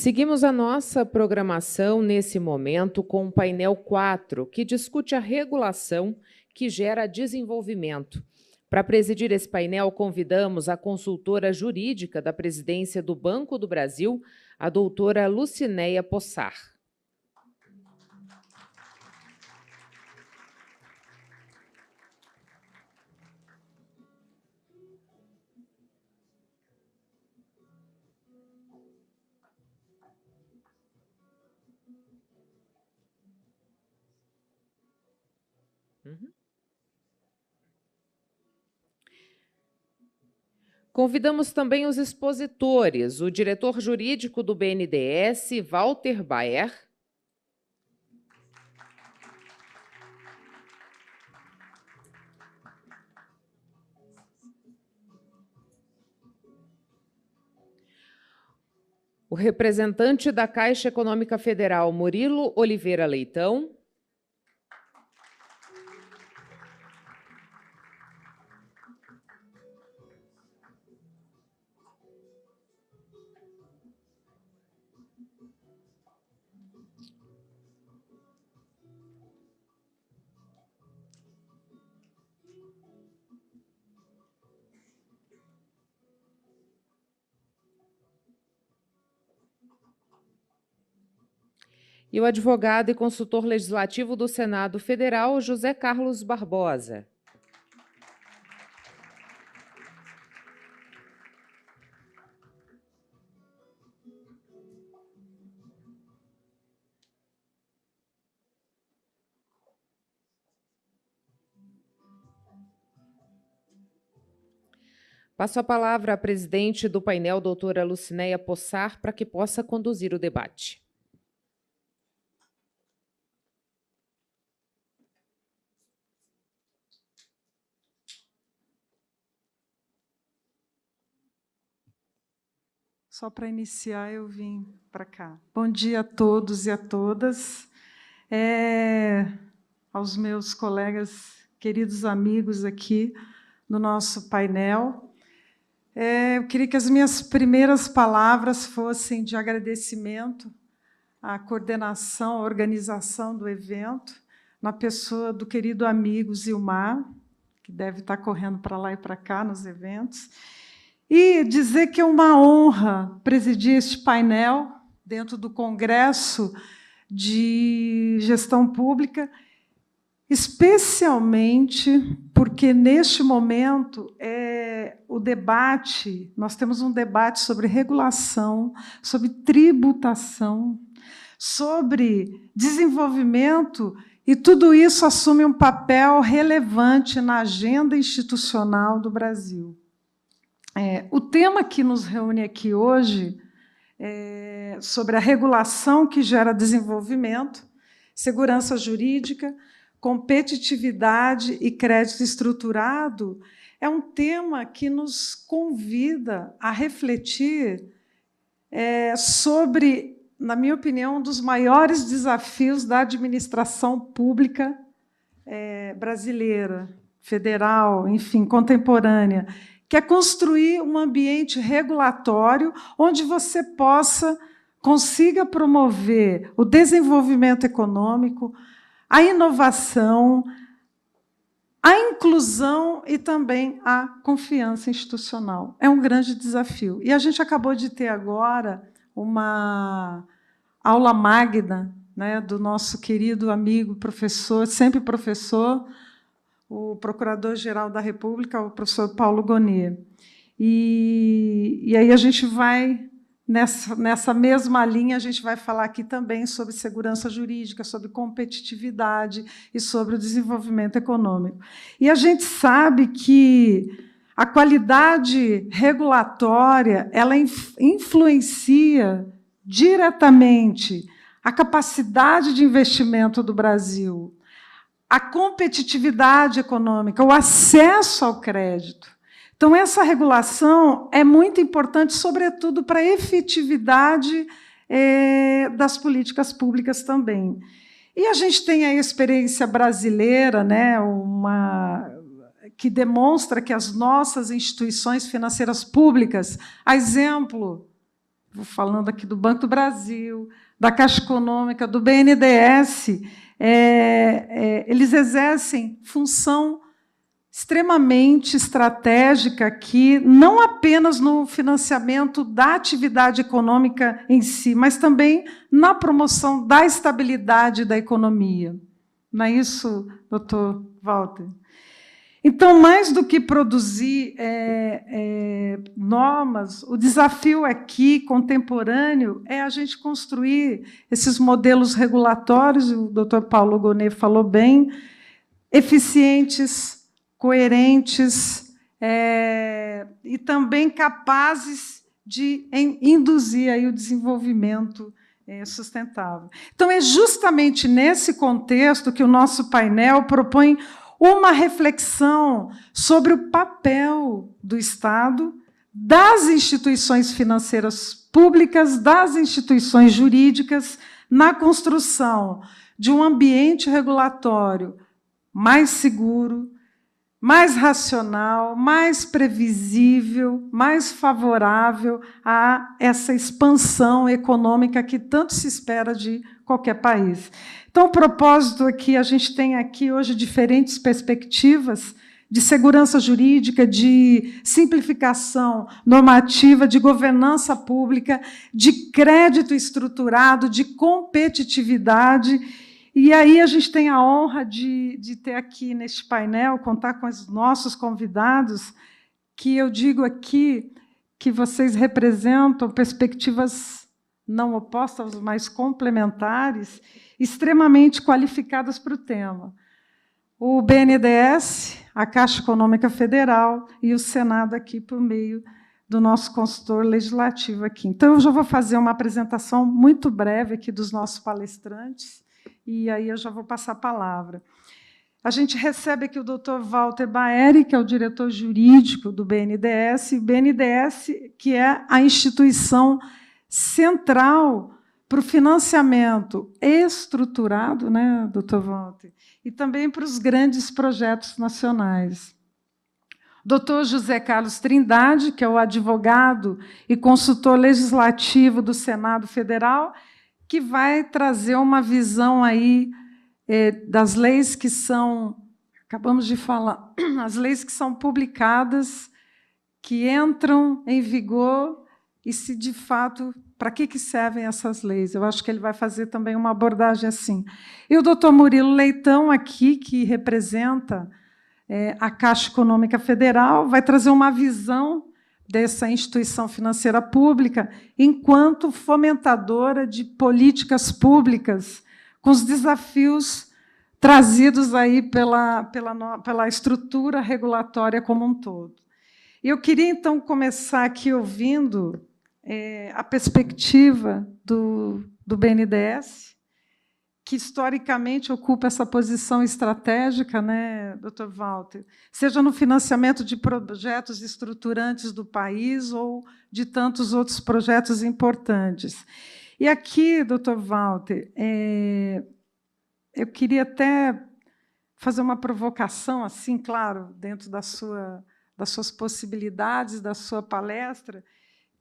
Seguimos a nossa programação nesse momento com o painel 4, que discute a regulação que gera desenvolvimento. Para presidir esse painel, convidamos a consultora jurídica da presidência do Banco do Brasil, a doutora Lucinéia Possar. Convidamos também os expositores, o diretor jurídico do BNDES, Walter Baer, o representante da Caixa Econômica Federal, Murilo Oliveira Leitão, e o advogado e consultor legislativo do Senado Federal, José Carlos Barbosa. Passo a palavra à presidente do painel, doutora Lucinéia Possar, para que possa conduzir o debate. Só para iniciar, eu vim para cá. Bom dia a todos e a todas. Aos meus colegas, queridos amigos aqui no nosso painel. Eu queria que as minhas primeiras palavras fossem de agradecimento à coordenação, à organização do evento, na pessoa do querido amigo Zilmar, que deve estar correndo para lá e para cá nos eventos, e dizer que é uma honra presidir este painel dentro do Congresso de Gestão Pública, especialmente porque, neste momento, o debate, nós temos um debate sobre regulação, sobre tributação, sobre desenvolvimento, e tudo isso assume um papel relevante na agenda institucional do Brasil. O tema que nos reúne aqui hoje é sobre a regulação que gera desenvolvimento, segurança jurídica, competitividade e crédito estruturado. É um tema que nos convida a refletir sobre, na minha opinião, um dos maiores desafios da administração pública brasileira, federal, enfim, contemporânea, que é construir um ambiente regulatório onde você consiga promover o desenvolvimento econômico, a inovação, a inclusão e também a confiança institucional. É um grande desafio. E a gente acabou de ter agora uma aula magna, né, do nosso querido amigo professor, sempre professor, o Procurador-Geral da República, o professor Paulo Gonet. E aí a gente vai, nessa mesma linha, a gente vai falar aqui também sobre segurança jurídica, sobre competitividade e sobre o desenvolvimento econômico. E a gente sabe que a qualidade regulatória ela influencia diretamente a capacidade de investimento do Brasil, a competitividade econômica, o acesso ao crédito. Então, essa regulação é muito importante, sobretudo, para a efetividade das políticas públicas também. E a gente tem a experiência brasileira, né, que demonstra que as nossas instituições financeiras públicas, a exemplo vou falando aqui do Banco do Brasil, da Caixa Econômica, do BNDES, eles exercem função extremamente estratégica aqui, não apenas no financiamento da atividade econômica em si, mas também na promoção da estabilidade da economia. Não é isso, doutor Walter? Então, mais do que produzir normas, o desafio aqui, contemporâneo, é a gente construir esses modelos regulatórios, o doutor Paulo Gonet falou bem, eficientes, coerentes e também capazes de induzir aí o desenvolvimento sustentável. Então, é justamente nesse contexto que o nosso painel propõe uma reflexão sobre o papel do Estado, das instituições financeiras públicas, das instituições jurídicas, na construção de um ambiente regulatório mais seguro, mais racional, mais previsível, mais favorável a essa expansão econômica que tanto se espera de qualquer país. Então, o propósito aqui, a gente tem aqui hoje diferentes perspectivas de segurança jurídica, de simplificação normativa, de governança pública, de crédito estruturado, de competitividade. E aí a gente tem a honra de ter aqui neste painel, contar com os nossos convidados, que eu digo aqui que vocês representam perspectivas não opostas, mas complementares, extremamente qualificadas para o tema. O BNDES, a Caixa Econômica Federal e o Senado aqui por meio do nosso consultor legislativo aqui. Então, eu já vou fazer uma apresentação muito breve aqui dos nossos palestrantes, e aí eu já vou passar a palavra. A gente recebe aqui o doutor Walter Baeri, que é o diretor jurídico do BNDES, e o BNDES, que é a instituição central para o financiamento estruturado, né, doutor Walter, e também para os grandes projetos nacionais. Doutor José Carlos Trindade, que é o advogado e consultor legislativo do Senado Federal, que vai trazer uma visão aí das leis que são, acabamos de falar, as leis que são publicadas, que entram em vigor e se, de fato, para que servem essas leis. Eu acho que ele vai fazer também uma abordagem assim. E o doutor Murilo Leitão, aqui, que representa a Caixa Econômica Federal, vai trazer uma visão dessa instituição financeira pública enquanto fomentadora de políticas públicas, com os desafios trazidos aí pela estrutura regulatória como um todo. Eu queria, então, começar aqui ouvindo a perspectiva do BNDES, que historicamente ocupa essa posição estratégica, né, doutor Walter, seja no financiamento de projetos estruturantes do país ou de tantos outros projetos importantes. E aqui, doutor Walter, eu queria até fazer uma provocação, assim, claro, dentro das suas possibilidades, da sua palestra,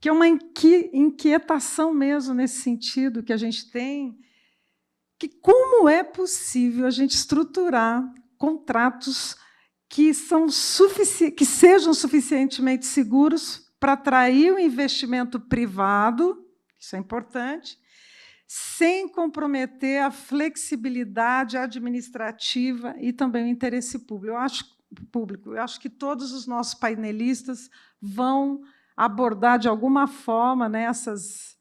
que é uma inquietação mesmo nesse sentido que a gente tem, que como é possível a gente estruturar contratos que sejam suficientemente seguros para atrair o investimento privado, isso é importante, sem comprometer a flexibilidade administrativa e também o interesse público. Eu acho que todos os nossos painelistas vão abordar, de alguma forma, nessas...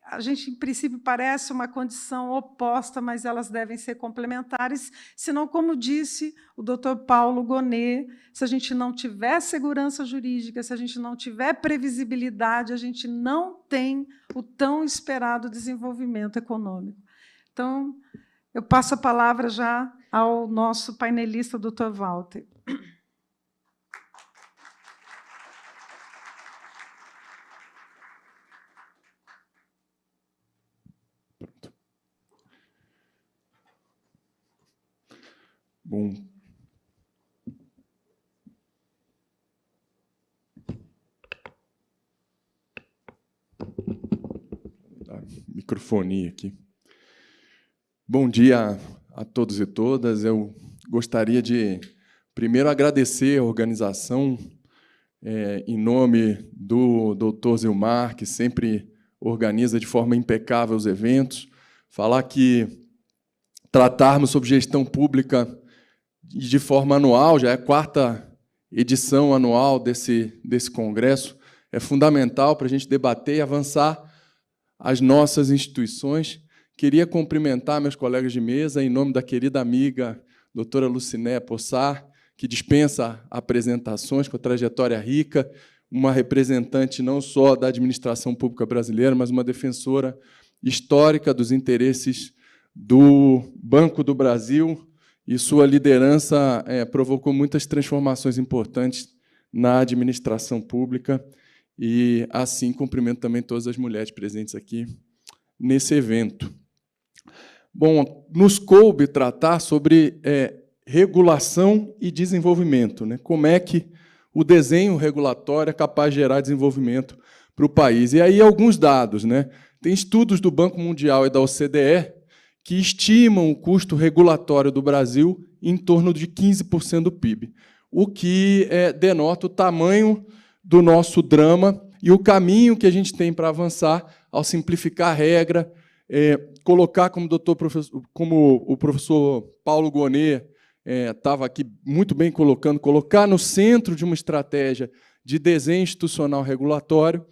a gente, em princípio, parece uma condição oposta, mas elas devem ser complementares, senão, como disse o doutor Paulo Gonet, se a gente não tiver segurança jurídica, se a gente não tiver previsibilidade, a gente não tem o tão esperado desenvolvimento econômico. Então, eu passo a palavra já ao nosso painelista, doutor Walter. Bom, Microfonia aqui. Bom dia a todos e todas. Eu gostaria de, primeiro, agradecer a organização, em nome do Dr. Zilmar, que sempre organiza de forma impecável os eventos, falar que tratarmos sobre gestão pública de forma anual, já é a 4ª edição anual desse congresso, é fundamental para a gente debater e avançar as nossas instituições. Queria cumprimentar meus colegas de mesa, em nome da querida amiga doutora Luciné Possar, que dispensa apresentações, com a trajetória rica, uma representante não só da administração pública brasileira, mas uma defensora histórica dos interesses do Banco do Brasil, e sua liderança provocou muitas transformações importantes na administração pública, e, assim, cumprimento também todas as mulheres presentes aqui nesse evento. Bom, nos coube tratar sobre regulação e desenvolvimento, né? Como é que o desenho regulatório é capaz de gerar desenvolvimento para o país. E aí alguns dados, né? Tem estudos do Banco Mundial e da OCDE que estimam o custo regulatório do Brasil em torno de 15% do PIB, o que denota o tamanho do nosso drama e o caminho que a gente tem para avançar ao simplificar a regra, colocar, como o professor Paulo Gonet estava aqui muito bem colocando, colocar no centro de uma estratégia de desenho institucional regulatório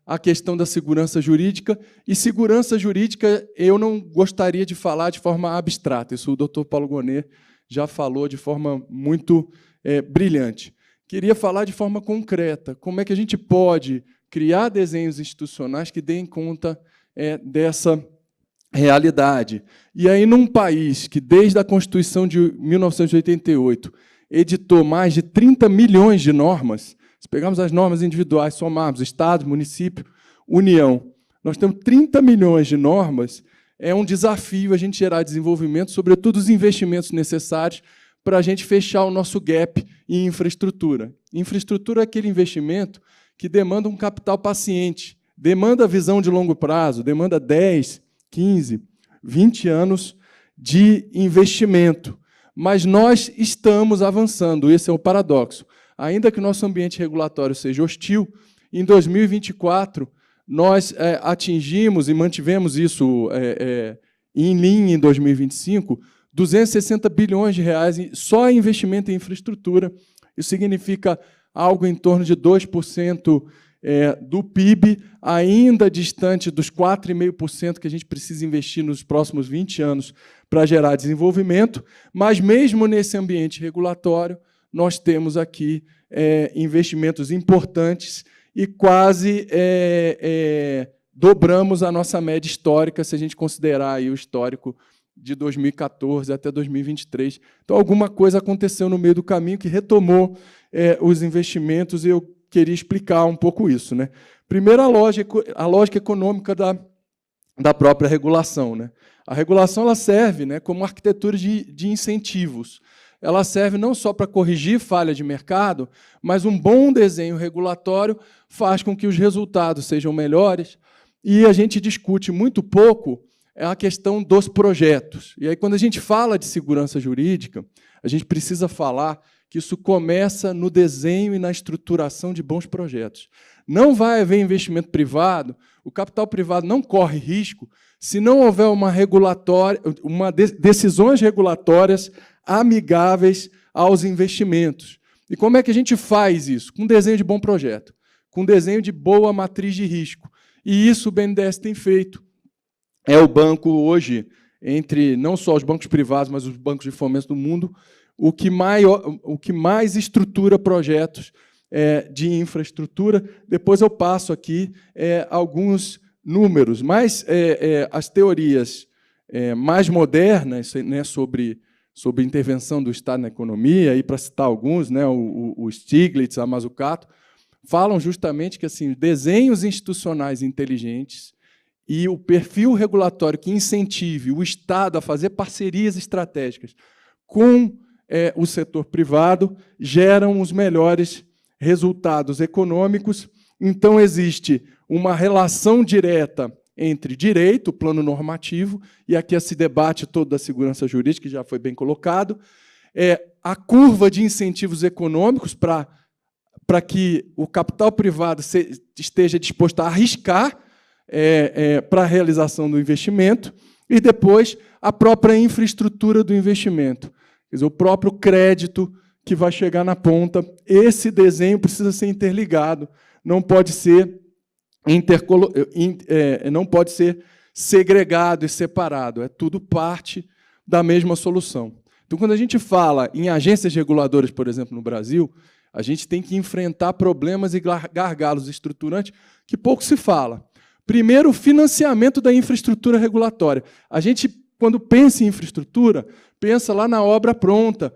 a questão da segurança jurídica. E segurança jurídica eu não gostaria de falar de forma abstrata, isso o doutor Paulo Gonet já falou de forma muito brilhante. Queria falar de forma concreta, como é que a gente pode criar desenhos institucionais que deem conta dessa realidade. E aí, num país que, desde a Constituição de 1988, editou mais de 30 milhões de normas, se pegarmos as normas individuais, somarmos Estado, município, União, nós temos 30 milhões de normas, é um desafio a gente gerar desenvolvimento, sobretudo os investimentos necessários para a gente fechar o nosso gap em infraestrutura. Infraestrutura é aquele investimento que demanda um capital paciente, demanda visão de longo prazo, demanda 10, 15, 20 anos de investimento. Mas nós estamos avançando, esse é o paradoxo. Ainda que o nosso ambiente regulatório seja hostil, em 2024, nós atingimos e mantivemos isso em linha em 2025, 260 bilhões de reais só em investimento em infraestrutura. Isso significa algo em torno de 2% do PIB, ainda distante dos 4,5% que a gente precisa investir nos próximos 20 anos para gerar desenvolvimento, mas, mesmo nesse ambiente regulatório, nós temos aqui investimentos importantes e quase dobramos a nossa média histórica, se a gente considerar aí o histórico de 2014 até 2023. Então, alguma coisa aconteceu no meio do caminho que retomou os investimentos, e eu queria explicar um pouco isso, né? Primeiro, a lógica econômica da própria regulação, né? A regulação ela serve, né, como arquitetura de incentivos. Ela serve não só para corrigir falha de mercado, mas um bom desenho regulatório faz com que os resultados sejam melhores. E a gente discute muito pouco a questão dos projetos. E aí, quando a gente fala de segurança jurídica, a gente precisa falar que isso começa no desenho e na estruturação de bons projetos. Não vai haver investimento privado, o capital privado não corre risco se não houver decisões regulatórias amigáveis aos investimentos. E como é que a gente faz isso? Com desenho de bom projeto, com desenho de boa matriz de risco. E isso o BNDES tem feito. É o banco hoje, entre não só os bancos privados, mas os bancos de fomento do mundo, o que mais estrutura projetos de infraestrutura. Depois eu passo aqui alguns números, mas as teorias mais modernas, né, sobre intervenção do Estado na economia, e para citar alguns, né, o Stiglitz, a Mazzucato, falam justamente que assim, desenhos institucionais inteligentes e o perfil regulatório que incentive o Estado a fazer parcerias estratégicas com o setor privado geram os melhores resultados econômicos. Então, existe uma relação direta entre direito, o plano normativo, e aqui esse debate todo da segurança jurídica, que já foi bem colocado, a curva de incentivos econômicos para que o capital privado esteja disposto a arriscar para a realização do investimento, e depois a própria infraestrutura do investimento, quer dizer, o próprio crédito que vai chegar na ponta. Esse desenho precisa ser interligado, não pode ser não pode ser segregado e separado, é tudo parte da mesma solução. Então, quando a gente fala em agências reguladoras, por exemplo, no Brasil, a gente tem que enfrentar problemas e gargalos estruturantes que pouco se fala. Primeiro, o financiamento da infraestrutura regulatória. A gente, quando pensa em infraestrutura, pensa lá na obra pronta,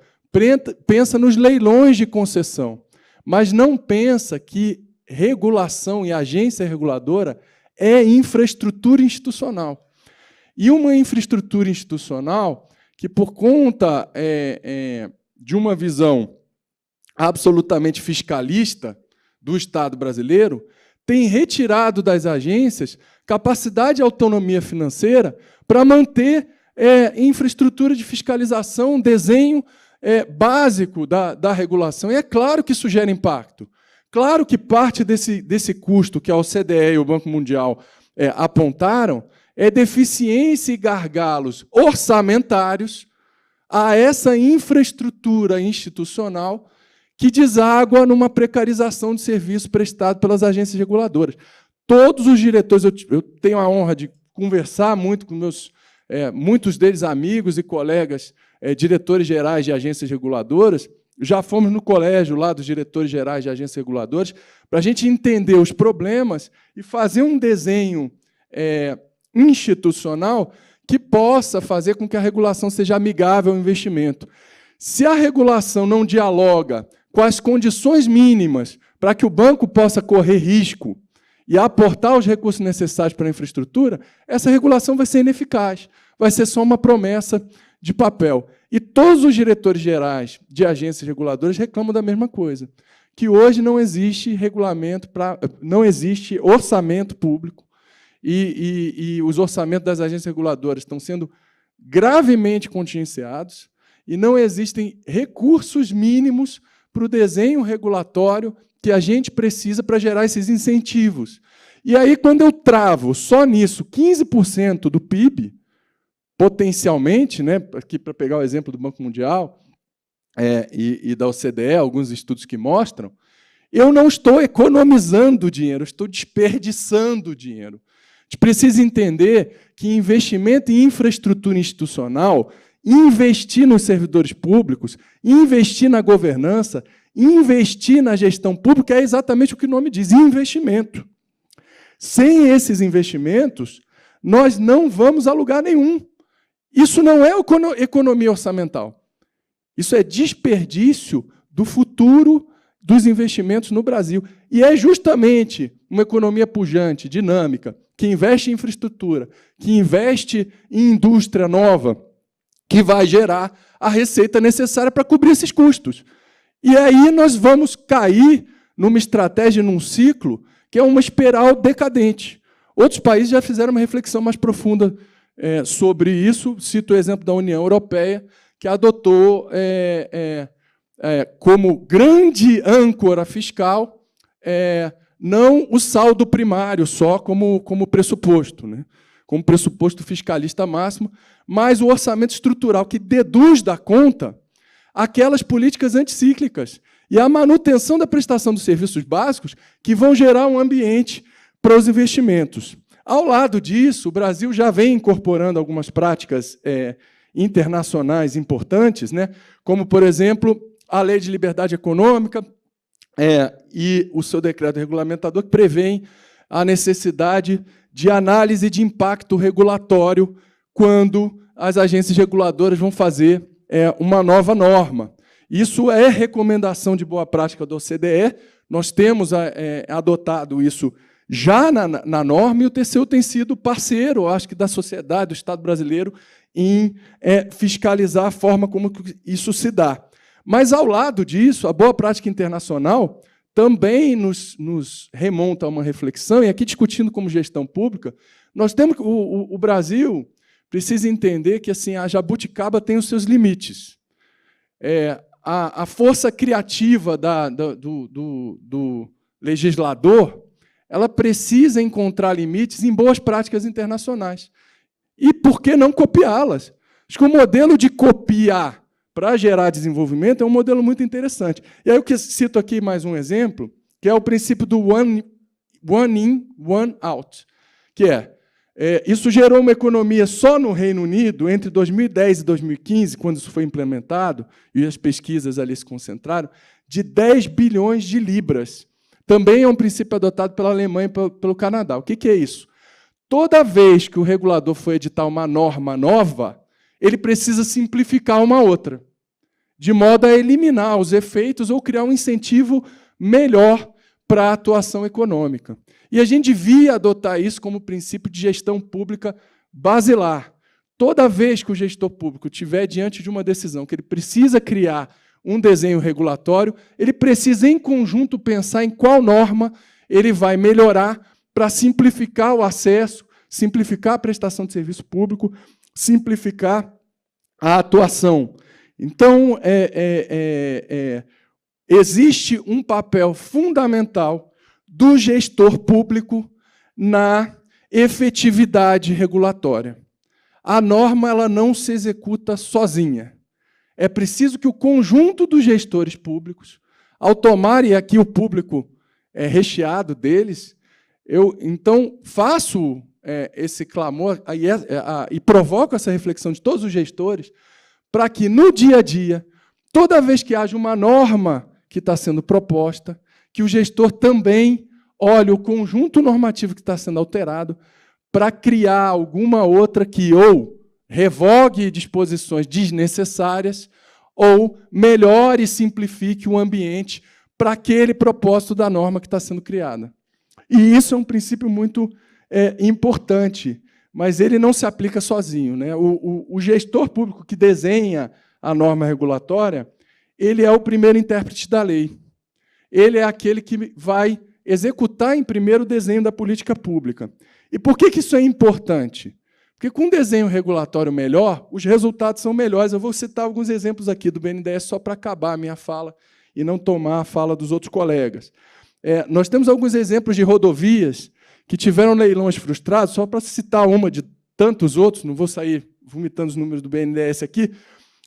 pensa nos leilões de concessão, mas não pensa que regulação e agência reguladora é infraestrutura institucional. E uma infraestrutura institucional que, por conta de uma visão absolutamente fiscalista do Estado brasileiro, tem retirado das agências capacidade e autonomia financeira para manter infraestrutura de fiscalização, um desenho básico da regulação. E é claro que isso gera impacto. Claro que parte desse custo que a OCDE e o Banco Mundial apontaram é deficiência e gargalos orçamentários a essa infraestrutura institucional que deságua numa precarização de serviço prestado pelas agências reguladoras. Todos os diretores, eu tenho a honra de conversar muito com muitos deles amigos e colegas diretores gerais de agências reguladoras. Já fomos no colégio lá dos diretores gerais de agências reguladoras para a gente entender os problemas e fazer um desenho institucional que possa fazer com que a regulação seja amigável ao investimento. Se a regulação não dialoga com as condições mínimas para que o banco possa correr risco e aportar os recursos necessários para a infraestrutura, essa regulação vai ser ineficaz, vai ser só uma promessa de papel. E todos os diretores gerais de agências reguladoras reclamam da mesma coisa, que hoje não existe regulamento, não existe orçamento público, e os orçamentos das agências reguladoras estão sendo gravemente contingenciados, e não existem recursos mínimos para o desenho regulatório que a gente precisa para gerar esses incentivos. E aí, quando eu travo só nisso 15% do PIB, potencialmente, aqui para pegar o exemplo do Banco Mundial e da OCDE, alguns estudos que mostram, eu não estou economizando dinheiro, eu estou desperdiçando dinheiro. A gente precisa entender que investimento em infraestrutura institucional, investir nos servidores públicos, investir na governança, investir na gestão pública é exatamente o que o nome diz, investimento. Sem esses investimentos, nós não vamos a lugar nenhum. Isso não é economia orçamental. Isso é desperdício do futuro dos investimentos no Brasil. E é justamente uma economia pujante, dinâmica, que investe em infraestrutura, que investe em indústria nova, que vai gerar a receita necessária para cobrir esses custos. E aí nós vamos cair numa estratégia, num ciclo, que é uma espiral decadente. Outros países já fizeram uma reflexão mais profunda sobre isso. Cito o exemplo da União Europeia, que adotou como grande âncora fiscal não o saldo primário só como pressuposto, como pressuposto fiscalista máximo, mas o orçamento estrutural, que deduz da conta aquelas políticas anticíclicas e a manutenção da prestação dos serviços básicos que vão gerar um ambiente para os investimentos. Ao lado disso, o Brasil já vem incorporando algumas práticas internacionais importantes, como, por exemplo, a Lei de Liberdade Econômica e o seu decreto regulamentador, que prevêem a necessidade de análise de impacto regulatório quando as agências reguladoras vão fazer uma nova norma. Isso é recomendação de boa prática da OCDE, nós temos adotado isso já na norma, e o TCU tem sido parceiro, acho que, da sociedade, do Estado brasileiro, em fiscalizar a forma como isso se dá. Mas, ao lado disso, a boa prática internacional também nos remonta a uma reflexão, e aqui discutindo como gestão pública, Nós temos o Brasil precisa entender que assim, a jabuticaba tem os seus limites. A força criativa do legislador, ela precisa encontrar limites em boas práticas internacionais. E por que não copiá-las? Acho que o modelo de copiar para gerar desenvolvimento é um modelo muito interessante. E aí eu cito aqui mais um exemplo, que é o princípio do one in, one out, que isso gerou uma economia só no Reino Unido, entre 2010 e 2015, quando isso foi implementado, e as pesquisas ali se concentraram, de 10 bilhões de libras. Também é um princípio adotado pela Alemanha e pelo Canadá. O que é isso? Toda vez que o regulador for editar uma norma nova, ele precisa simplificar uma outra, de modo a eliminar os efeitos ou criar um incentivo melhor para a atuação econômica. E a gente devia adotar isso como princípio de gestão pública basilar. Toda vez que o gestor público estiver diante de uma decisão que ele precisa criar um desenho regulatório, ele precisa, em conjunto, pensar em qual norma ele vai melhorar para simplificar o acesso, simplificar a prestação de serviço público, simplificar a atuação. Então, existe um papel fundamental do gestor público na efetividade regulatória. A norma ela não se executa sozinha. É preciso que o conjunto dos gestores públicos, ao tomar, e aqui o público é recheado deles, eu, então, faço esse clamor e provoco essa reflexão de todos os gestores para que, no dia a dia, toda vez que haja uma norma que está sendo proposta, que o gestor também olhe o conjunto normativo que está sendo alterado para criar alguma outra que ou revogue disposições desnecessárias ou melhore e simplifique o ambiente para aquele propósito da norma que está sendo criada. E isso é um princípio muito importante, mas ele não se aplica sozinho, né? O gestor público que desenha a norma regulatória, ele é o primeiro intérprete da lei. Ele é aquele que vai executar em primeiro o desenho da política pública. E por que isso é importante? Porque com um desenho regulatório melhor, os resultados são melhores. Eu vou citar alguns exemplos aqui do BNDES só para acabar a minha fala e não tomar a fala dos outros colegas. Nós temos alguns exemplos de rodovias que tiveram leilões frustrados, só para citar uma de tantos outros, não vou sair vomitando os números do BNDES aqui,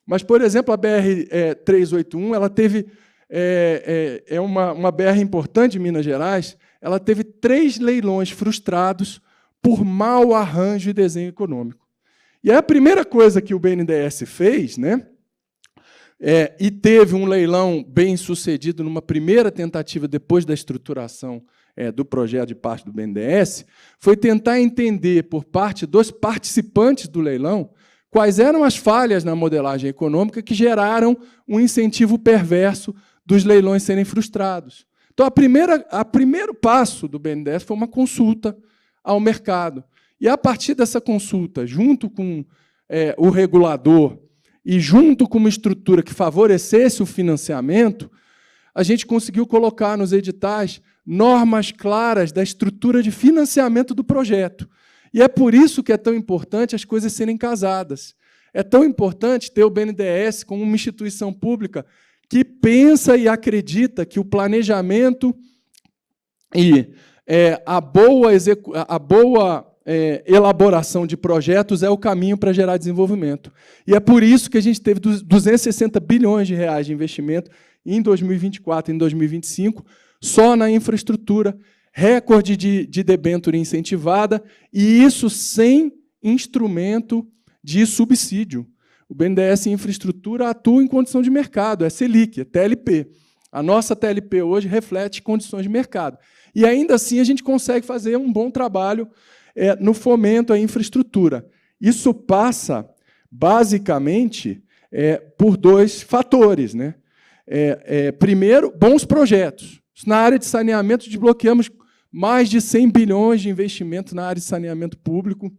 mas, por exemplo, a BR-381, ela teve uma BR importante em Minas Gerais, ela teve 3 leilões frustrados por mau arranjo e desenho econômico. E aí a primeira coisa que o BNDES fez, né, e teve um leilão bem sucedido numa primeira tentativa depois da estruturação do projeto de parte do BNDES, foi tentar entender, por parte dos participantes do leilão, quais eram as falhas na modelagem econômica que geraram um incentivo perverso dos leilões serem frustrados. Então, o primeiro passo do BNDES foi uma consulta ao mercado. E, a partir dessa consulta, junto com o regulador e junto com uma estrutura que favorecesse o financiamento, a gente conseguiu colocar nos editais normas claras da estrutura de financiamento do projeto. E é por isso que é tão importante as coisas serem casadas. É tão importante ter o BNDES como uma instituição pública que pensa e acredita que o planejamento e a boa elaboração de projetos é o caminho para gerar desenvolvimento. E é por isso que a gente teve 260 bilhões de reais de investimento em 2024 e em 2025, só na infraestrutura, recorde de debênture incentivada, e isso sem instrumento de subsídio. O BNDES em infraestrutura atua em condição de mercado, é Selic, é TLP. A nossa TLP hoje reflete condições de mercado. E, ainda assim, a gente consegue fazer um bom trabalho no fomento à infraestrutura. Isso passa, basicamente, por 2 fatores, né? Primeiro, bons projetos. Na área de saneamento, desbloqueamos mais de 100 bilhões de investimento na área de saneamento público,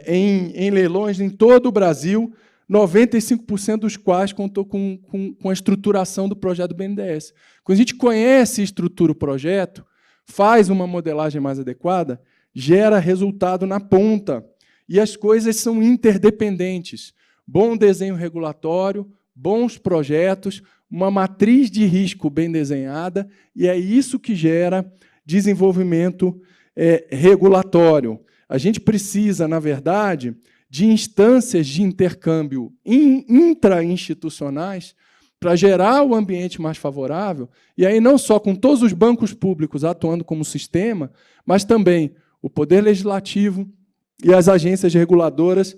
em leilões em todo o Brasil, 95% dos quais contou com a estruturação do projeto do BNDES. Quando a gente conhece e estrutura o projeto, faz uma modelagem mais adequada, gera resultado na ponta. E as coisas são interdependentes. Bom desenho regulatório, bons projetos, uma matriz de risco bem desenhada, e é isso que gera desenvolvimento regulatório. A gente precisa, na verdade, de instâncias de intercâmbio intrainstitucionais para gerar o ambiente mais favorável, e aí não só com todos os bancos públicos atuando como sistema, mas também o Poder Legislativo e as agências reguladoras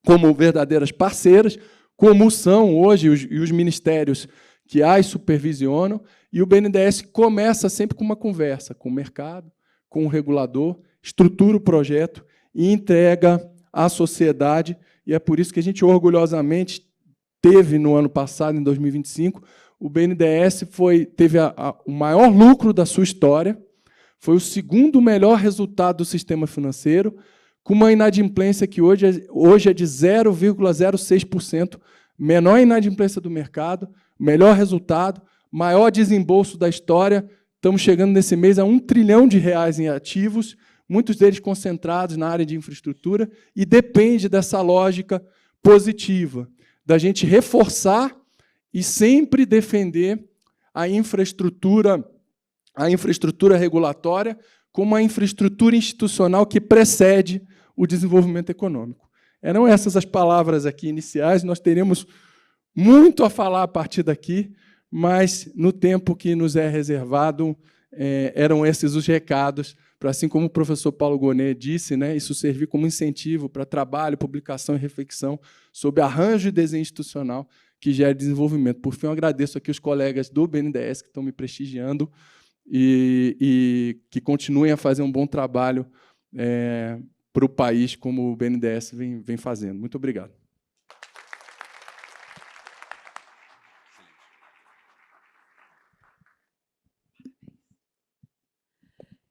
como verdadeiras parceiras, como são hoje os ministérios que as supervisionam, e o BNDES começa sempre com uma conversa com o mercado, com o regulador, estrutura o projeto e entrega à sociedade, e é por isso que a gente orgulhosamente teve, no ano passado, em 2025, o BNDES teve o maior lucro da sua história, foi o segundo melhor resultado do sistema financeiro, com uma inadimplência que hoje é de 0,06%, menor inadimplência do mercado, melhor resultado, maior desembolso da história. Estamos chegando nesse mês a R$ 1 trilhão em ativos, muitos deles concentrados na área de infraestrutura, e depende dessa lógica positiva, da gente reforçar e sempre defender a infraestrutura regulatória como a infraestrutura institucional que precede o desenvolvimento econômico. Eram essas as palavras aqui iniciais, nós teremos muito a falar a partir daqui, mas, no tempo que nos é reservado, eram esses os recados, para, assim como o professor Paulo Gonet disse, né, isso servir como incentivo para trabalho, publicação e reflexão sobre arranjo e desenho institucional que gera desenvolvimento. Por fim, eu agradeço aqui os colegas do BNDES que estão me prestigiando e que continuem a fazer um bom trabalho para o país, como o BNDES vem fazendo. Muito obrigado.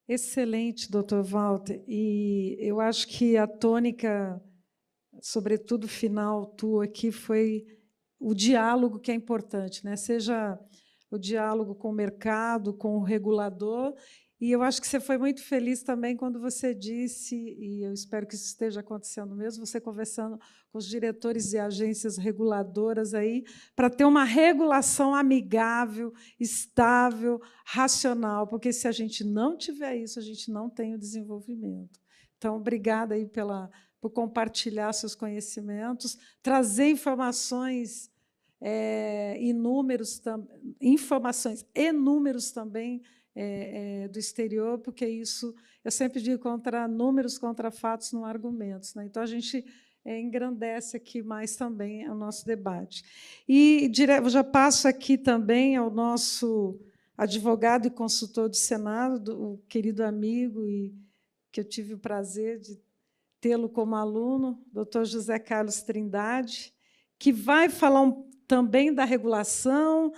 Excelente, doutor Walter. E eu acho que a tônica, sobretudo final tua aqui, foi o diálogo que é importante, né? Seja o diálogo com o mercado, com o regulador. E eu acho que você foi muito feliz também quando você disse, e eu espero que isso esteja acontecendo mesmo, você conversando com os diretores e agências reguladoras aí, para ter uma regulação amigável, estável, racional, porque se a gente não tiver isso, a gente não tem o desenvolvimento. Então, obrigada aí por compartilhar seus conhecimentos, trazer informações e números também do exterior, porque isso, eu sempre digo, contra números, contra fatos, não argumentos, né? Então, a gente engrandece aqui mais também o nosso debate. E já passo aqui também ao nosso advogado e consultor do Senado, o querido amigo, e que eu tive o prazer de tê-lo como aluno, doutor José Carlos Trindade, que vai falar também da regulação,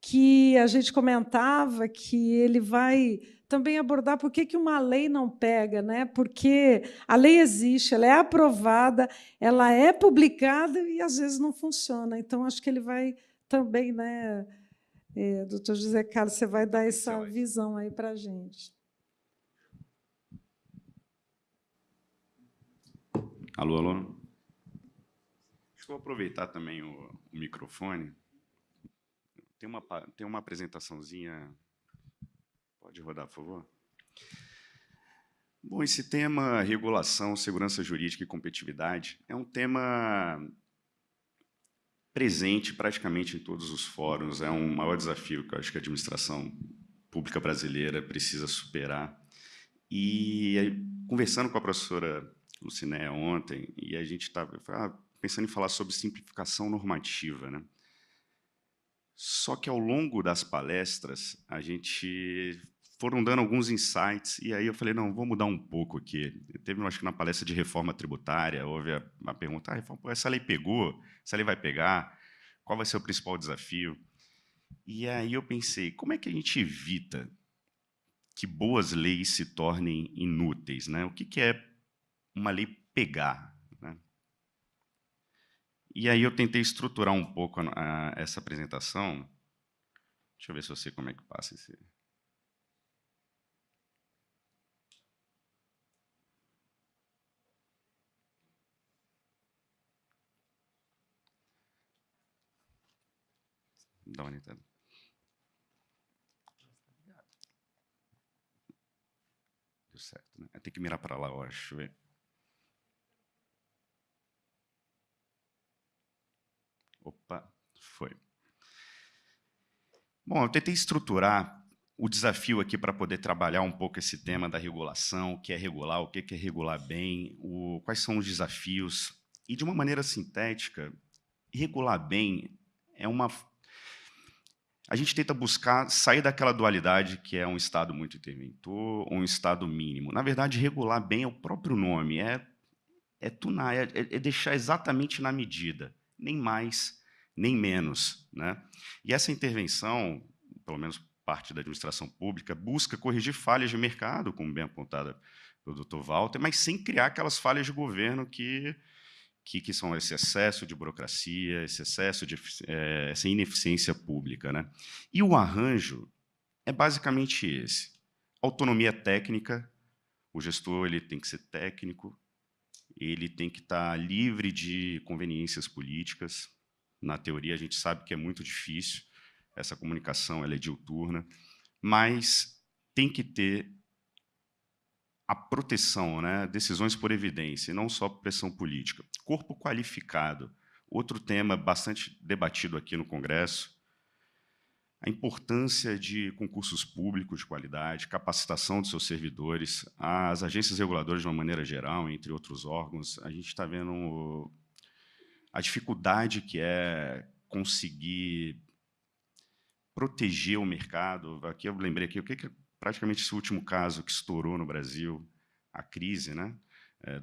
que a gente comentava que ele vai também abordar por que uma lei não pega, né? Porque a lei existe, ela é aprovada, ela é publicada e, às vezes, não funciona. Então, acho que ele vai também, né, doutor José Carlos, você vai dar essa visão aí para a gente. Alô, alô? Acho que vou aproveitar também o microfone. Tem uma apresentaçãozinha. Pode rodar, por favor? Bom, esse tema, regulação, segurança jurídica e competitividade, é um tema presente praticamente em todos os fóruns. É um maior desafio que eu acho que a administração pública brasileira precisa superar. E, conversando com a professora Lucinéia ontem, e a gente estava pensando em falar sobre simplificação normativa, né? Só que, ao longo das palestras, a gente foram dando alguns insights, e aí eu falei, não, vou mudar um pouco aqui. Teve, acho que na palestra de reforma tributária, houve a pergunta, essa lei pegou? Essa lei vai pegar? Qual vai ser o principal desafio? E aí eu pensei, como é que a gente evita que boas leis se tornem inúteis, né? O que é uma lei pegar? E aí eu tentei estruturar um pouco essa apresentação. Deixa eu ver se eu sei como é que passa esse. Dá uma orientada. Deu certo, né? Tem que mirar para lá, eu acho. Deixa eu ver. Opa, foi. Bom, eu tentei estruturar o desafio aqui para poder trabalhar um pouco esse tema da regulação, o que é regular, o que é regular bem, quais são os desafios. E, de uma maneira sintética, regular bem é uma... A gente tenta buscar sair daquela dualidade que é um Estado muito interventor ou um Estado mínimo. Na verdade, regular bem é o próprio nome, é tunar, é deixar exatamente na medida, nem mais, nem menos, né? E essa intervenção, pelo menos parte da administração pública, busca corrigir falhas de mercado, como bem apontada pelo Dr. Walter, mas sem criar aquelas falhas de governo que são esse excesso de burocracia, esse excesso de essa ineficiência pública, né? E o arranjo é basicamente esse: autonomia técnica. O gestor ele tem que ser técnico, ele tem que estar livre de conveniências políticas. Na teoria, a gente sabe que é muito difícil, essa comunicação ela é diuturna, mas tem que ter a proteção, né? Decisões por evidência, e não só por pressão política. Corpo qualificado, outro tema bastante debatido aqui no Congresso, a importância de concursos públicos de qualidade, capacitação dos seus servidores, as agências reguladoras de uma maneira geral, entre outros órgãos. A gente está vendo a dificuldade que é conseguir proteger o mercado. Aqui eu lembrei aqui o que é praticamente esse último caso que estourou no Brasil, a crise, né,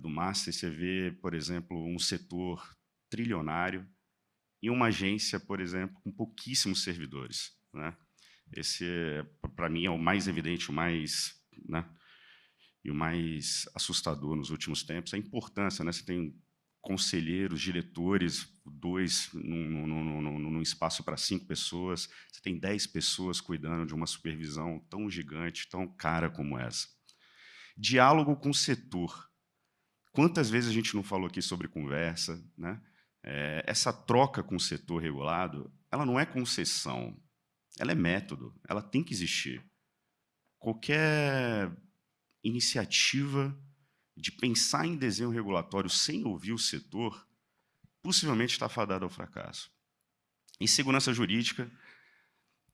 do Master. Você vê, por exemplo, um setor trilionário e uma agência, por exemplo, com pouquíssimos servidores, né? Esse, para mim, é o mais evidente, o mais, né, e o mais assustador nos últimos tempos, a importância, né? Você tem conselheiros, diretores, 2 num espaço para 5 pessoas, você tem 10 pessoas cuidando de uma supervisão tão gigante, tão cara como essa. Diálogo com o setor. Quantas vezes a gente não falou aqui sobre conversa, né? Essa troca com o setor regulado, ela não é concessão, ela é método, ela tem que existir. Qualquer iniciativa de pensar em desenho regulatório sem ouvir o setor, possivelmente está fadada ao fracasso. E segurança jurídica,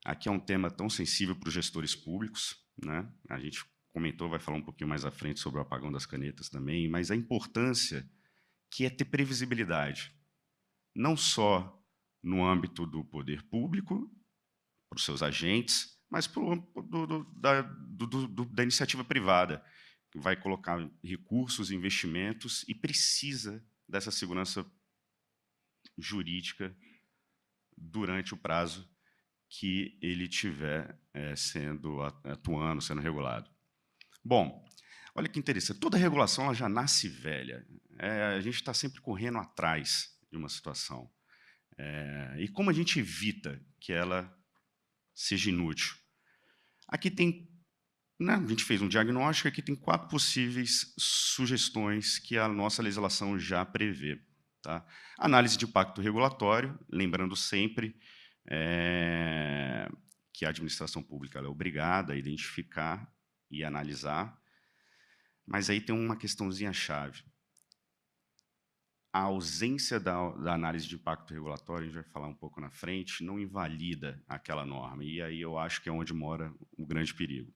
aqui é um tema tão sensível para os gestores públicos, né? A gente comentou, vai falar um pouquinho mais à frente sobre o apagão das canetas também, mas a importância que é ter previsibilidade, não só no âmbito do poder público, para os seus agentes, mas para da iniciativa privada, que vai colocar recursos, investimentos e precisa dessa segurança jurídica durante o prazo que ele estiver atuando, sendo regulado. Bom, olha que interessante, toda regulação ela já nasce velha. A gente está sempre correndo atrás de uma situação. E como a gente evita que ela seja inútil? Aqui tem, né, a gente fez um diagnóstico, aqui tem 4 possíveis sugestões que a nossa legislação já prevê. Tá? Análise de impacto regulatório, lembrando sempre que a administração pública ela é obrigada a identificar e analisar, mas aí tem uma questãozinha-chave. A ausência da análise de impacto regulatório, a gente vai falar um pouco na frente, não invalida aquela norma, e aí eu acho que é onde mora o grande perigo.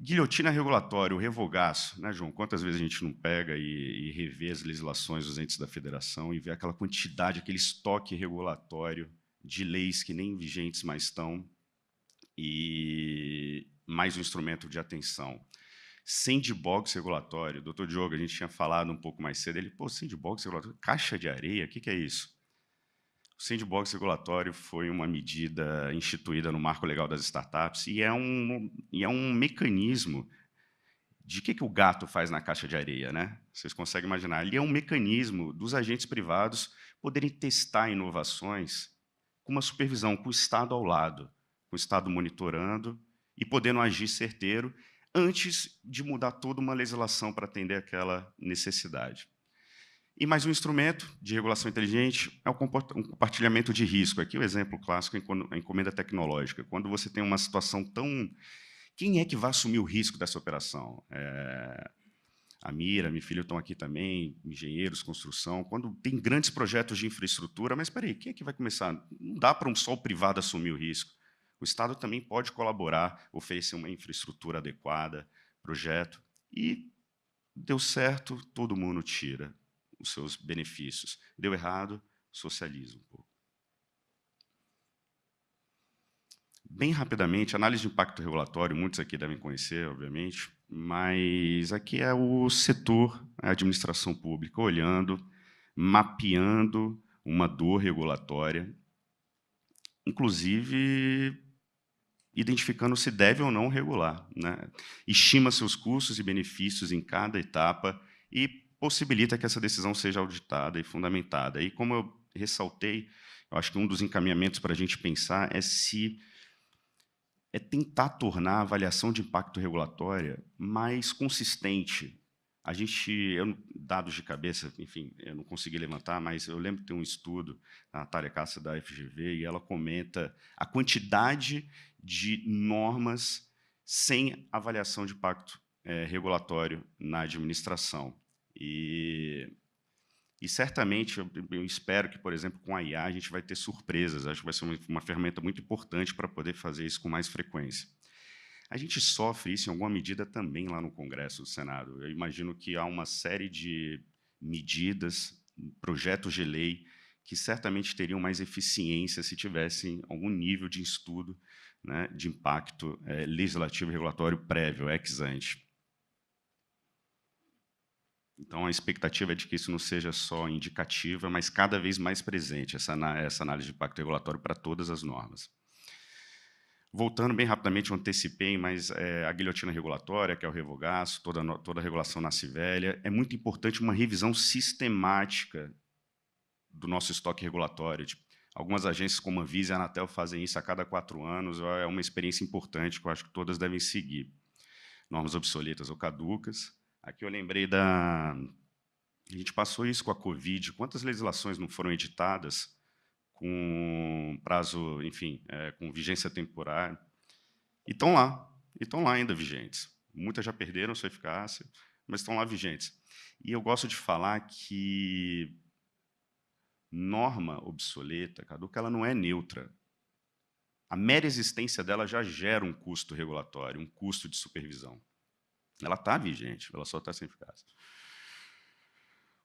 Guilhotina regulatória, o revogaço, né, João? Quantas vezes a gente não pega e revê as legislações dos entes da federação e vê aquela quantidade, aquele estoque regulatório de leis que nem vigentes mais estão, e mais um instrumento de atenção. Sandbox regulatório, doutor Diogo, a gente tinha falado um pouco mais cedo, ele, pô, sandbox regulatório, caixa de areia, o que é isso? O sandbox regulatório foi uma medida instituída no Marco Legal das Startups e é um mecanismo de que o gato faz na caixa de areia, né? Vocês conseguem imaginar? Ele é um mecanismo dos agentes privados poderem testar inovações com uma supervisão, com o Estado ao lado, com o Estado monitorando e podendo agir certeiro antes de mudar toda uma legislação para atender aquela necessidade. E mais um instrumento de regulação inteligente é um compartilhamento de risco. Aqui o exemplo clássico é a encomenda tecnológica. Quando você tem uma situação tão... Quem é que vai assumir o risco dessa operação? A Mira, meu filho estão aqui também, engenheiros, construção. Quando tem grandes projetos de infraestrutura, mas espera aí, quem é que vai começar? Não dá para só o privado assumir o risco. O Estado também pode colaborar, oferecer uma infraestrutura adequada, projeto, e deu certo, todo mundo tira os seus benefícios. Deu errado, socializa um pouco. Bem rapidamente, análise de impacto regulatório, muitos aqui devem conhecer, obviamente, mas aqui é o setor, a administração pública, olhando, mapeando uma dor regulatória, inclusive identificando se deve ou não regular, né? Estima seus custos e benefícios em cada etapa e possibilita que essa decisão seja auditada e fundamentada. E, como eu ressaltei, eu acho que um dos encaminhamentos para a gente pensar é tentar tornar a avaliação de impacto regulatória mais consistente. Dados de cabeça, enfim, eu não consegui levantar, mas eu lembro que tem um estudo, a Natália Cassa, da FGV, e ela comenta a quantidade de normas sem avaliação de impacto regulatório na administração. E certamente, eu espero que, por exemplo, com a IA, a gente vai ter surpresas. Acho que vai ser uma ferramenta muito importante para poder fazer isso com mais frequência. A gente sofre isso, em alguma medida, também lá no Congresso do Senado. Eu imagino que há uma série de medidas, projetos de lei, que certamente teriam mais eficiência se tivessem algum nível de estudo, né, de impacto legislativo e regulatório prévio, ex ante. Então, a expectativa é de que isso não seja só indicativa, mas cada vez mais presente, essa análise de impacto regulatório para todas as normas. Voltando bem rapidamente, eu antecipei, mas a guilhotina regulatória, que é o revogaço, toda a regulação nasce velha, é muito importante uma revisão sistemática do nosso estoque regulatório. Algumas agências, como a Anvisa e a Anatel, fazem isso a cada 4 anos, é uma experiência importante que eu acho que todas devem seguir. Normas obsoletas ou caducas. Aqui eu lembrei A gente passou isso com a Covid. Quantas legislações não foram editadas com prazo, enfim, com vigência temporária? E estão lá ainda vigentes. Muitas já perderam sua eficácia, mas estão lá vigentes. E eu gosto de falar que norma obsoleta, caduca, ela não é neutra. A mera existência dela já gera um custo regulatório, um custo de supervisão. Ela está vigente, ela só está sem eficácia.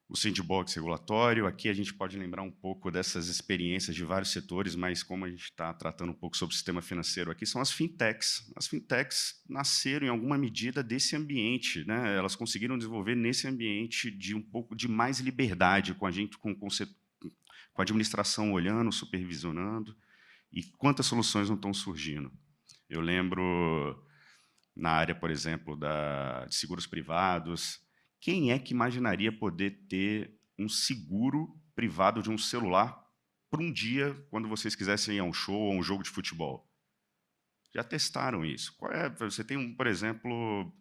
O sandbox regulatório, aqui a gente pode lembrar um pouco dessas experiências de vários setores, mas como a gente está tratando um pouco sobre o sistema financeiro aqui, são as fintechs. As fintechs nasceram, em alguma medida, desse ambiente, né? Elas conseguiram desenvolver nesse ambiente de um pouco de mais liberdade com a gente, com a administração olhando, supervisionando, e quantas soluções não estão surgindo. Eu lembro, na área, por exemplo, de seguros privados, quem é que imaginaria poder ter um seguro privado de um celular por um dia, quando vocês quisessem ir a um show ou a um jogo de futebol? Já testaram isso. Você tem, por exemplo,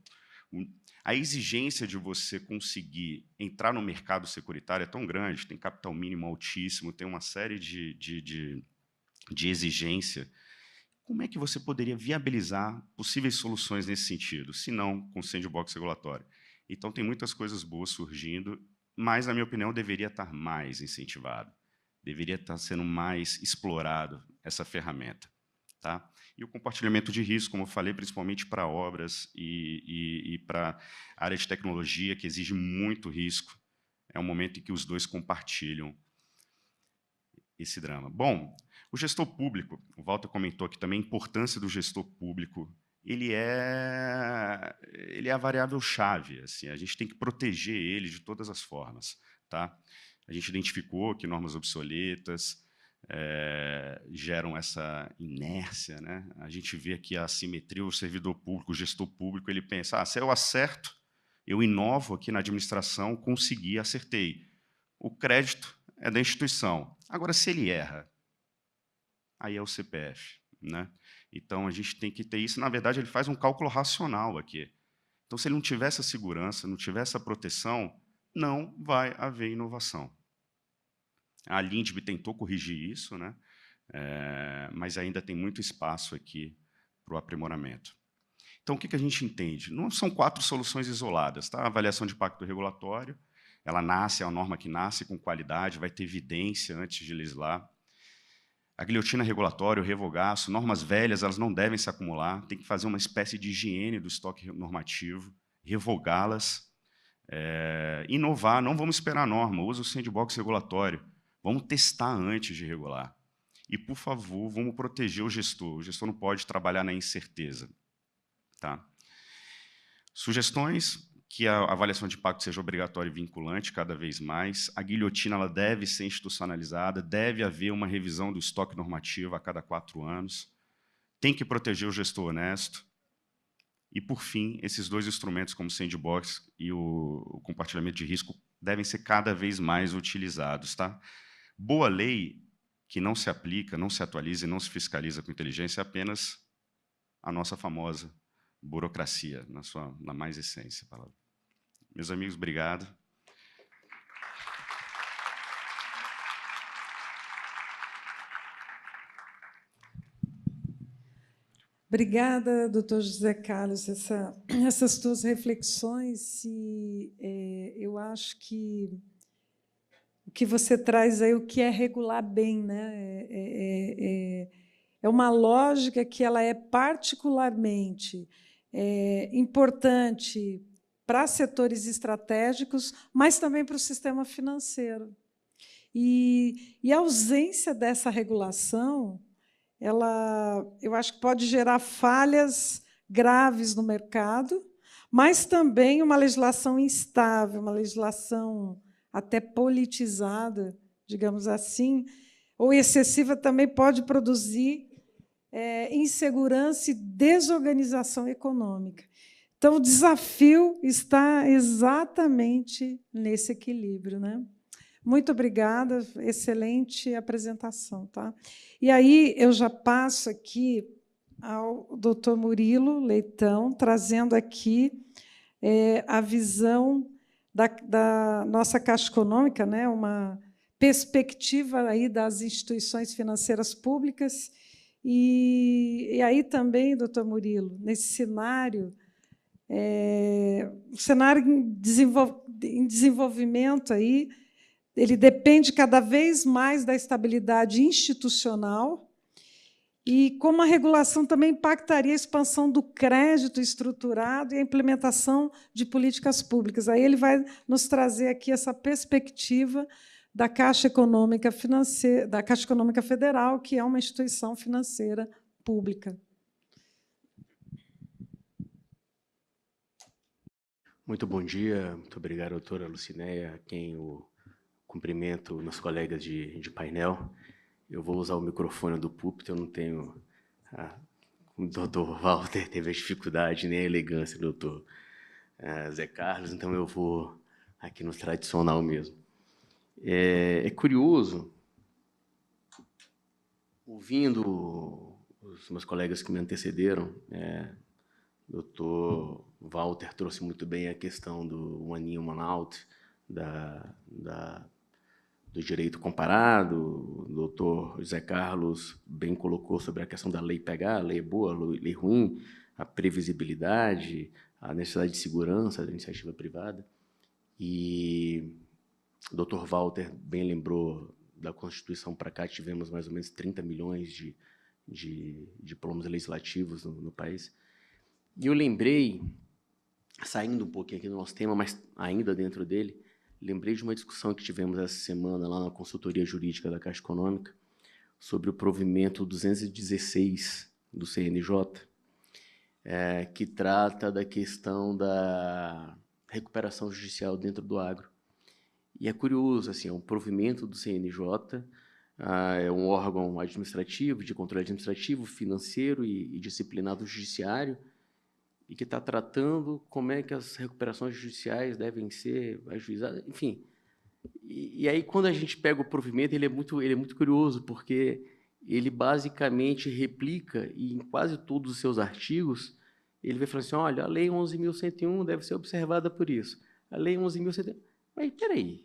a exigência de você conseguir entrar no mercado securitário é tão grande, tem capital mínimo altíssimo, tem uma série de exigência. Como é que você poderia viabilizar possíveis soluções nesse sentido, se não com sandbox regulatório? Então, tem muitas coisas boas surgindo, mas, na minha opinião, deveria estar mais incentivado, deveria estar sendo mais explorado essa ferramenta. Tá? E o compartilhamento de risco, como eu falei, principalmente para obras e para a área de tecnologia, que exige muito risco, é um momento em que os dois compartilham esse drama. Bom, o gestor público, o Walter comentou aqui também a importância do gestor público. Ele é a variável-chave. Assim, a gente tem que proteger ele de todas as formas. Tá? A gente identificou que normas obsoletas geram essa inércia. Né? A gente vê aqui a assimetria, o servidor público, o gestor público, ele pensa, se eu acerto, eu inovo aqui na administração, consegui, acertei. O crédito é da instituição. Agora, se ele erra, aí é o CPF. Né? Então, a gente tem que ter isso. Na verdade, ele faz um cálculo racional aqui. Então, se ele não tiver essa segurança, não tiver essa proteção, não vai haver inovação. A Lindb tentou corrigir isso, né? Mas ainda tem muito espaço aqui para o aprimoramento. Então, o que a gente entende? Não são 4 soluções isoladas. Tá? A avaliação de impacto regulatório, ela nasce, é uma norma que nasce com qualidade, vai ter evidência antes de legislar. A guilhotina regulatória, o revogaço, normas velhas, elas não devem se acumular, tem que fazer uma espécie de higiene do estoque normativo, revogá-las, inovar, não vamos esperar a norma, usa o sandbox regulatório, vamos testar antes de regular. E, por favor, vamos proteger o gestor não pode trabalhar na incerteza. Tá? Sugestões: que a avaliação de impacto seja obrigatória e vinculante cada vez mais. A guilhotina ela deve ser institucionalizada, deve haver uma revisão do estoque normativo a cada 4 anos. Tem que proteger o gestor honesto. E, por fim, esses 2 instrumentos, como o sandbox e o compartilhamento de risco, devem ser cada vez mais utilizados. Tá? Boa lei que não se aplica, não se atualiza e não se fiscaliza com inteligência é apenas a nossa famosa burocracia, na mais essência. Palavra. Meus amigos, obrigado. Obrigada, doutor José Carlos, essas tuas reflexões, e eu acho que o que você traz aí, o que é regular bem, né? É uma lógica que ela é particularmente importante para setores estratégicos, mas também para o sistema financeiro. E a ausência dessa regulação, eu acho que pode gerar falhas graves no mercado, mas também uma legislação instável, uma legislação até politizada, digamos assim, ou excessiva, também pode produzir insegurança e desorganização econômica. Então, o desafio está exatamente nesse equilíbrio, né? Muito obrigada, excelente apresentação. Tá? E aí eu já passo aqui ao doutor Murilo Leitão, trazendo aqui a visão da nossa Caixa Econômica, né? Uma perspectiva aí das instituições financeiras públicas. E aí também, doutor Murilo, nesse cenário, o cenário em desenvolvimento aí, ele depende cada vez mais da estabilidade institucional e como a regulação também impactaria a expansão do crédito estruturado e a implementação de políticas públicas. Aí ele vai nos trazer aqui essa perspectiva da Caixa Econômica Federal, que é uma instituição financeira pública. Muito bom dia, muito obrigado, doutora Lucinéia, a quem eu cumprimento, meus colegas de painel. Eu vou usar o microfone do púlpito, eu não tenho... o doutor Walter teve a dificuldade nem a elegância do doutor Zé Carlos, então eu vou aqui no tradicional mesmo. É curioso, ouvindo os meus colegas que me antecederam, o doutor Walter trouxe muito bem a questão do one in, one out, do direito comparado. O doutor José Carlos bem colocou sobre a questão da lei pegar, lei boa, lei ruim, a previsibilidade, a necessidade de segurança da iniciativa privada. E o doutor Walter bem lembrou, da Constituição para cá tivemos mais ou menos 30 milhões de diplomas legislativos no país. E eu lembrei, saindo um pouquinho aqui do nosso tema, mas ainda dentro dele, lembrei de uma discussão que tivemos essa semana lá na consultoria jurídica da Caixa Econômica sobre o provimento 216 do CNJ, que trata da questão da recuperação judicial dentro do agro. E é curioso, assim, o provimento do CNJ é um órgão administrativo, de controle administrativo, financeiro e disciplinar do judiciário, e que está tratando como é que as recuperações judiciais devem ser ajuizadas, enfim. E aí, quando a gente pega o provimento, ele é muito curioso, porque ele basicamente replica, e em quase todos os seus artigos, ele vai falar assim, olha, a Lei 11.101 deve ser observada por isso. A Lei 11.101... Mas, peraí,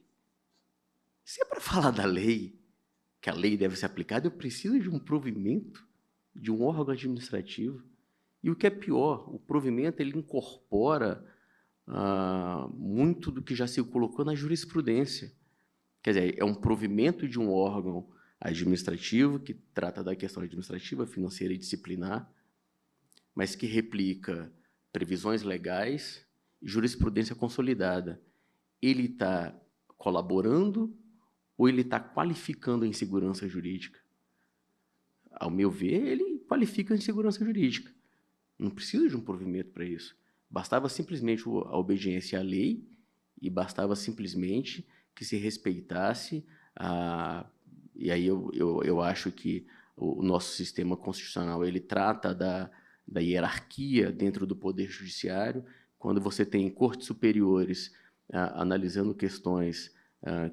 se é para falar da lei, que a lei deve ser aplicada, eu preciso de um provimento de um órgão administrativo. E o que é pior, o provimento ele incorpora muito do que já se colocou na jurisprudência. Quer dizer, é um provimento de um órgão administrativo que trata da questão administrativa, financeira e disciplinar, mas que replica previsões legais e jurisprudência consolidada. Ele está colaborando ou ele está qualificando a insegurança jurídica? Ao meu ver, ele qualifica a insegurança jurídica. Não precisa de um provimento para isso. Bastava simplesmente a obediência à lei e bastava simplesmente que se respeitasse e aí eu acho que o nosso sistema constitucional ele trata da hierarquia dentro do Poder Judiciário. Quando você tem cortes superiores analisando questões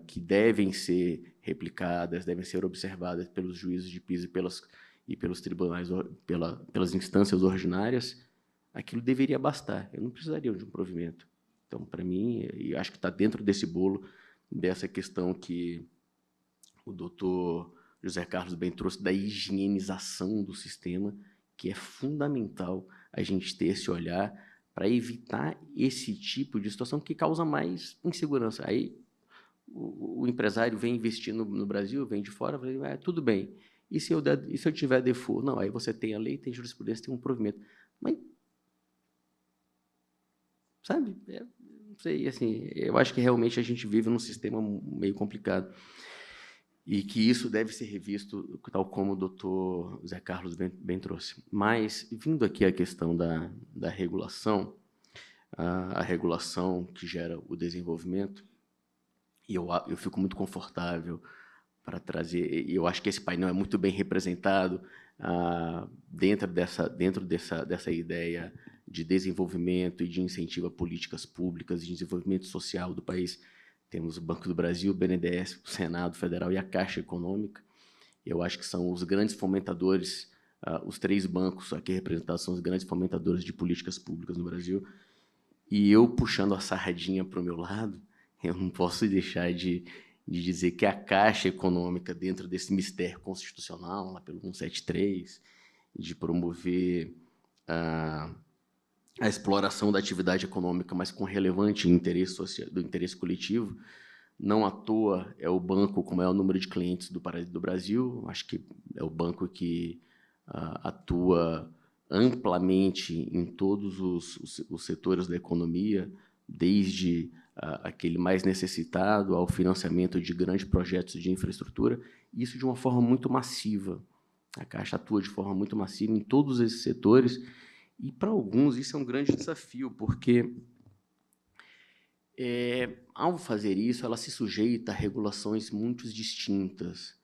que devem ser replicadas, devem ser observadas pelos juízes de piso e pelos tribunais, pelas instâncias ordinárias, aquilo deveria bastar. Eu não precisaria de um provimento. Então, para mim, eu acho que está dentro desse bolo, dessa questão que o doutor José Carlos bem trouxe, da higienização do sistema, que é fundamental a gente ter esse olhar para evitar esse tipo de situação que causa mais insegurança. Aí o empresário vem investir no Brasil, vem de fora, fala, tudo bem. E se eu tiver default? Não, aí você tem a lei, tem jurisprudência, tem um provimento. Mas, sabe, não sei, assim, eu acho que realmente a gente vive num sistema meio complicado e que isso deve ser revisto, tal como o doutor Zé Carlos bem trouxe. Mas, vindo aqui à questão da regulação, a regulação que gera o desenvolvimento, e eu fico muito confortável para trazer, e eu acho que esse painel é muito bem representado dentro dessa ideia de desenvolvimento e de incentivo a políticas públicas, de desenvolvimento social do país. Temos o Banco do Brasil, o BNDES, o Senado Federal e a Caixa Econômica. Eu acho que são os grandes fomentadores, os três bancos aqui representados são os grandes fomentadores de políticas públicas no Brasil. E eu, puxando a sardinha para o meu lado, eu não posso deixar de dizer que a Caixa Econômica, dentro desse mistério constitucional, lá pelo 173, de promover a exploração da atividade econômica, mas com relevante interesse social, do interesse coletivo, não à toa é o banco com o maior número de clientes do Brasil, acho que é o banco que atua amplamente em todos os setores da economia, desde aquele mais necessitado ao financiamento de grandes projetos de infraestrutura, isso de uma forma muito massiva. A Caixa atua de forma muito massiva em todos esses setores, e, para alguns, isso é um grande desafio, porque, ao fazer isso, ela se sujeita a regulações muito distintas.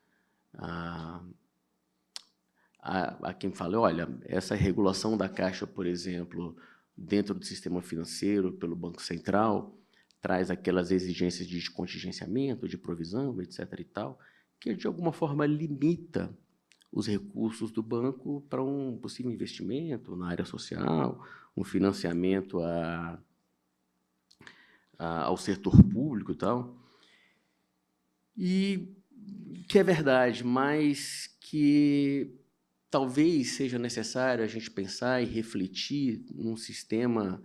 A quem fala, olha, essa regulação da Caixa, por exemplo, dentro do sistema financeiro, pelo Banco Central, traz aquelas exigências de contingenciamento, de provisão, etc. e tal, que, de alguma forma, limita os recursos do banco para um possível investimento na área social, um financiamento ao setor público e tal. E que é verdade, mas que talvez seja necessário a gente pensar e refletir num sistema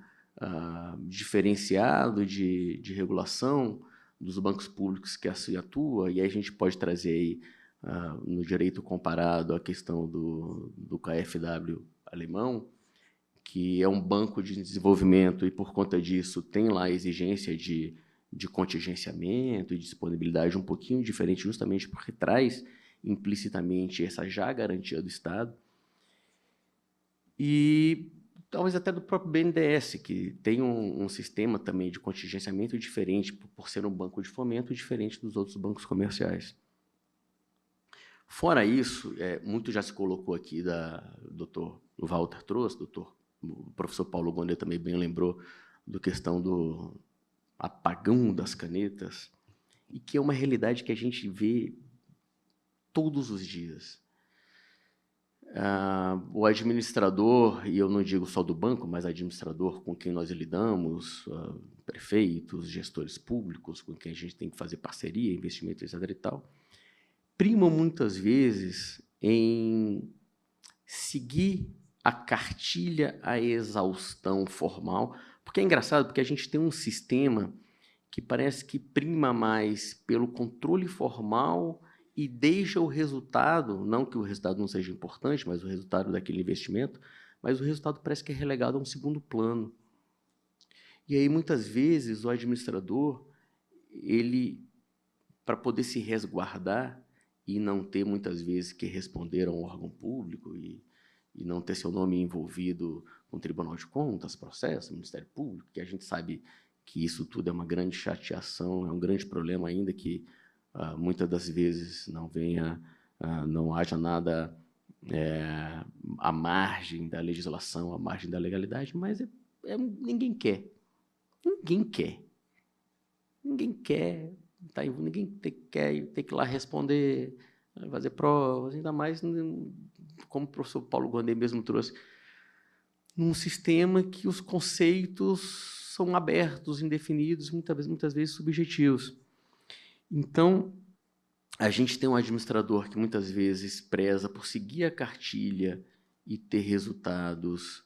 diferenciado de regulação dos bancos públicos que assim atua, e aí a gente pode trazer aí, no direito comparado a questão do KfW alemão, que é um banco de desenvolvimento e, por conta disso, tem lá a exigência de contingenciamento e disponibilidade um pouquinho diferente, justamente porque traz implicitamente essa já garantia do Estado. E talvez até do próprio BNDES, que tem um sistema também de contingenciamento diferente, por ser um banco de fomento, diferente dos outros bancos comerciais. Fora isso, muito já se colocou aqui, o doutor Walter trouxe, o professor Paulo Gonde também bem lembrou da questão do apagão das canetas, e que é uma realidade que a gente vê todos os dias. O administrador, e eu não digo só do banco, mas administrador com quem nós lidamos, prefeitos, gestores públicos, com quem a gente tem que fazer parceria, investimento, etc. e tal, primam muitas vezes em seguir a cartilha à exaustão formal, porque é engraçado, porque a gente tem um sistema que parece que prima mais pelo controle formal e deixa o resultado, não que o resultado não seja importante, mas o resultado daquele investimento, mas o resultado parece que é relegado a um segundo plano. E aí, muitas vezes, o administrador, ele, para poder se resguardar e não ter, muitas vezes, que responder a um órgão público e não ter seu nome envolvido com o Tribunal de Contas, processo, Ministério Público, que a gente sabe que isso tudo é uma grande chateação, é um grande problema ainda que muitas das vezes não haja nada à margem da legislação, à margem da legalidade, mas ninguém quer. Ninguém quer. Ninguém quer. Ninguém quer ter que ir lá responder, fazer provas, ainda mais, como o professor Paulo Gonet mesmo trouxe, num sistema que os conceitos são abertos, indefinidos, muitas vezes subjetivos. Então, a gente tem um administrador que muitas vezes preza por seguir a cartilha e ter resultados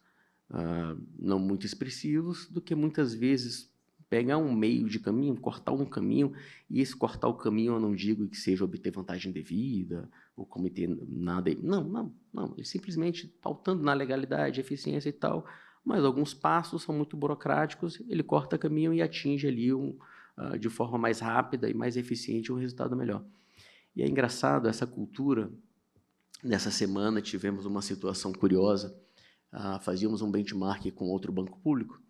não muito expressivos, do que muitas vezes pegar um meio de caminho, cortar um caminho, e esse cortar o caminho eu não digo que seja obter vantagem devida, ou cometer nada. Não. Ele simplesmente pautando na legalidade, eficiência e tal, mas alguns passos são muito burocráticos, ele corta caminho e atinge ali de forma mais rápida e mais eficiente um resultado melhor. E é engraçado essa cultura. Nessa semana tivemos uma situação curiosa, fazíamos um benchmark com outro banco público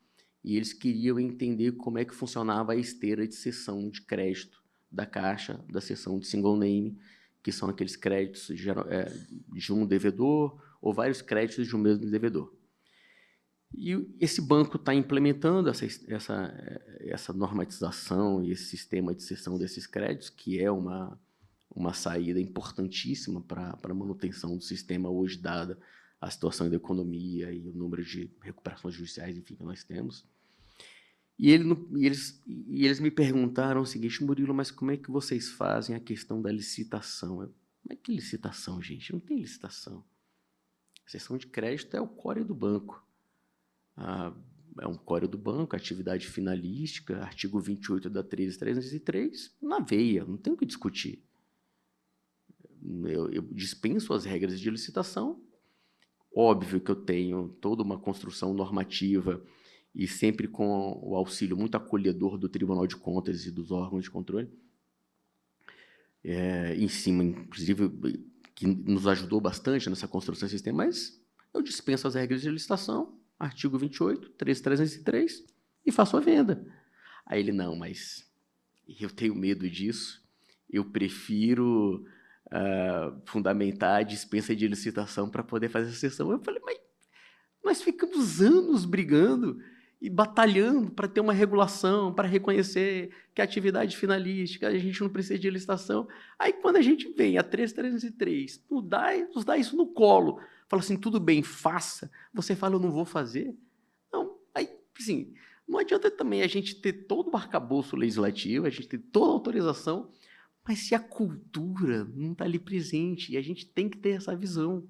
e eles queriam entender como é que funcionava a esteira de cessão de crédito da Caixa, da cessão de single name, que são aqueles créditos de um devedor ou vários créditos de um mesmo devedor. E esse banco está implementando essa normatização e esse sistema de cessão desses créditos, que é uma saída importantíssima para a manutenção do sistema hoje, dada a situação da economia e o número de recuperações judiciais, enfim, que nós temos. E eles me perguntaram o seguinte: Murilo, mas como é que vocês fazem a questão da licitação? Como é que licitação, gente? Não tem licitação. A cessão de crédito é o core do banco. É um core do banco, atividade finalística, artigo 28 da 13.303, na veia, não tem o que discutir. Eu dispenso as regras de licitação. Óbvio que eu tenho toda uma construção normativa e sempre com o auxílio muito acolhedor do Tribunal de Contas e dos órgãos de controle, em cima, inclusive, que nos ajudou bastante nessa construção do sistema, mas eu dispenso as regras de licitação, artigo 28, 13.303, e faço a venda. Aí ele, não, mas eu tenho medo disso, eu prefiro fundamentar a dispensa de licitação para poder fazer essa sessão. Eu falei, mas nós ficamos anos brigando e batalhando para ter uma regulação, para reconhecer que a atividade finalística, a gente não precisa de licitação. Aí, quando a gente vem a 13.303, nos dá isso no colo, fala assim, tudo bem, faça. Você fala, eu não vou fazer. Não, aí, assim, não adianta também a gente ter todo o arcabouço legislativo, a gente ter toda a autorização, mas se a cultura não está ali presente, e a gente tem que ter essa visão.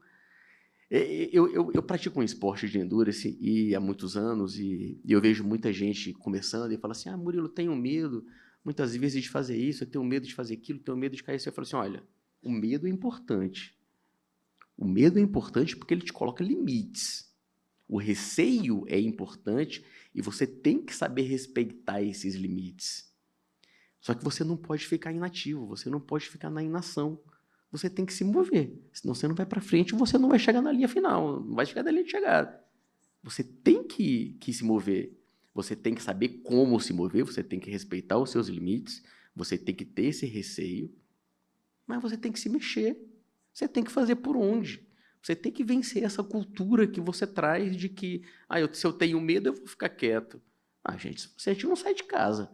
Eu pratico um esporte de endurance há muitos anos, e eu vejo muita gente começando e fala assim, Murilo, eu tenho medo, muitas vezes, de fazer isso, eu tenho medo de fazer aquilo, eu tenho medo de cair. Eu falo assim, olha, o medo é importante. O medo é importante porque ele te coloca limites. O receio é importante e você tem que saber respeitar esses limites. Só que você não pode ficar inativo, você não pode ficar na inação. Você tem que se mover, senão você não vai para frente e você não vai chegar na linha final, não vai chegar na linha de chegada. Você tem que se mover, você tem que saber como se mover, você tem que respeitar os seus limites, você tem que ter esse receio, mas você tem que se mexer, você tem que fazer por onde. Você tem que vencer essa cultura que você traz de que, se eu tenho medo, eu vou ficar quieto. Gente, a gente não sai de casa.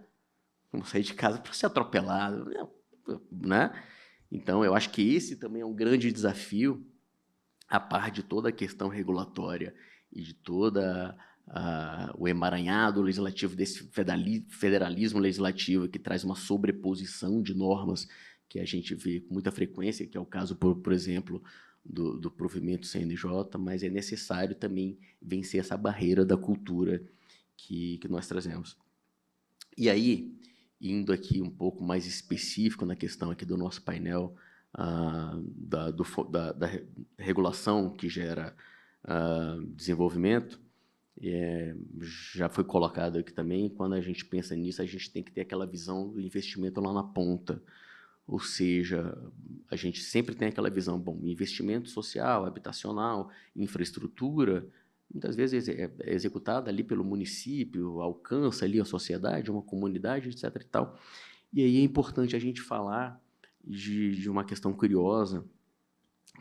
Não sai de casa para ser atropelado, né? Então, eu acho que esse também é um grande desafio a par de toda a questão regulatória e de toda o emaranhado legislativo desse federalismo legislativo que traz uma sobreposição de normas que a gente vê com muita frequência, que é o caso, por exemplo, do provimento CNJ, mas é necessário também vencer essa barreira da cultura que nós trazemos. E aí, indo aqui um pouco mais específico na questão aqui do nosso painel, da regulação que gera desenvolvimento, já foi colocado aqui também, quando a gente pensa nisso, a gente tem que ter aquela visão do investimento lá na ponta, ou seja, a gente sempre tem aquela visão, bom, investimento social, habitacional, infraestrutura, muitas vezes é executada ali pelo município, alcança ali a sociedade, uma comunidade, etc. e tal. E aí é importante a gente falar de uma questão curiosa,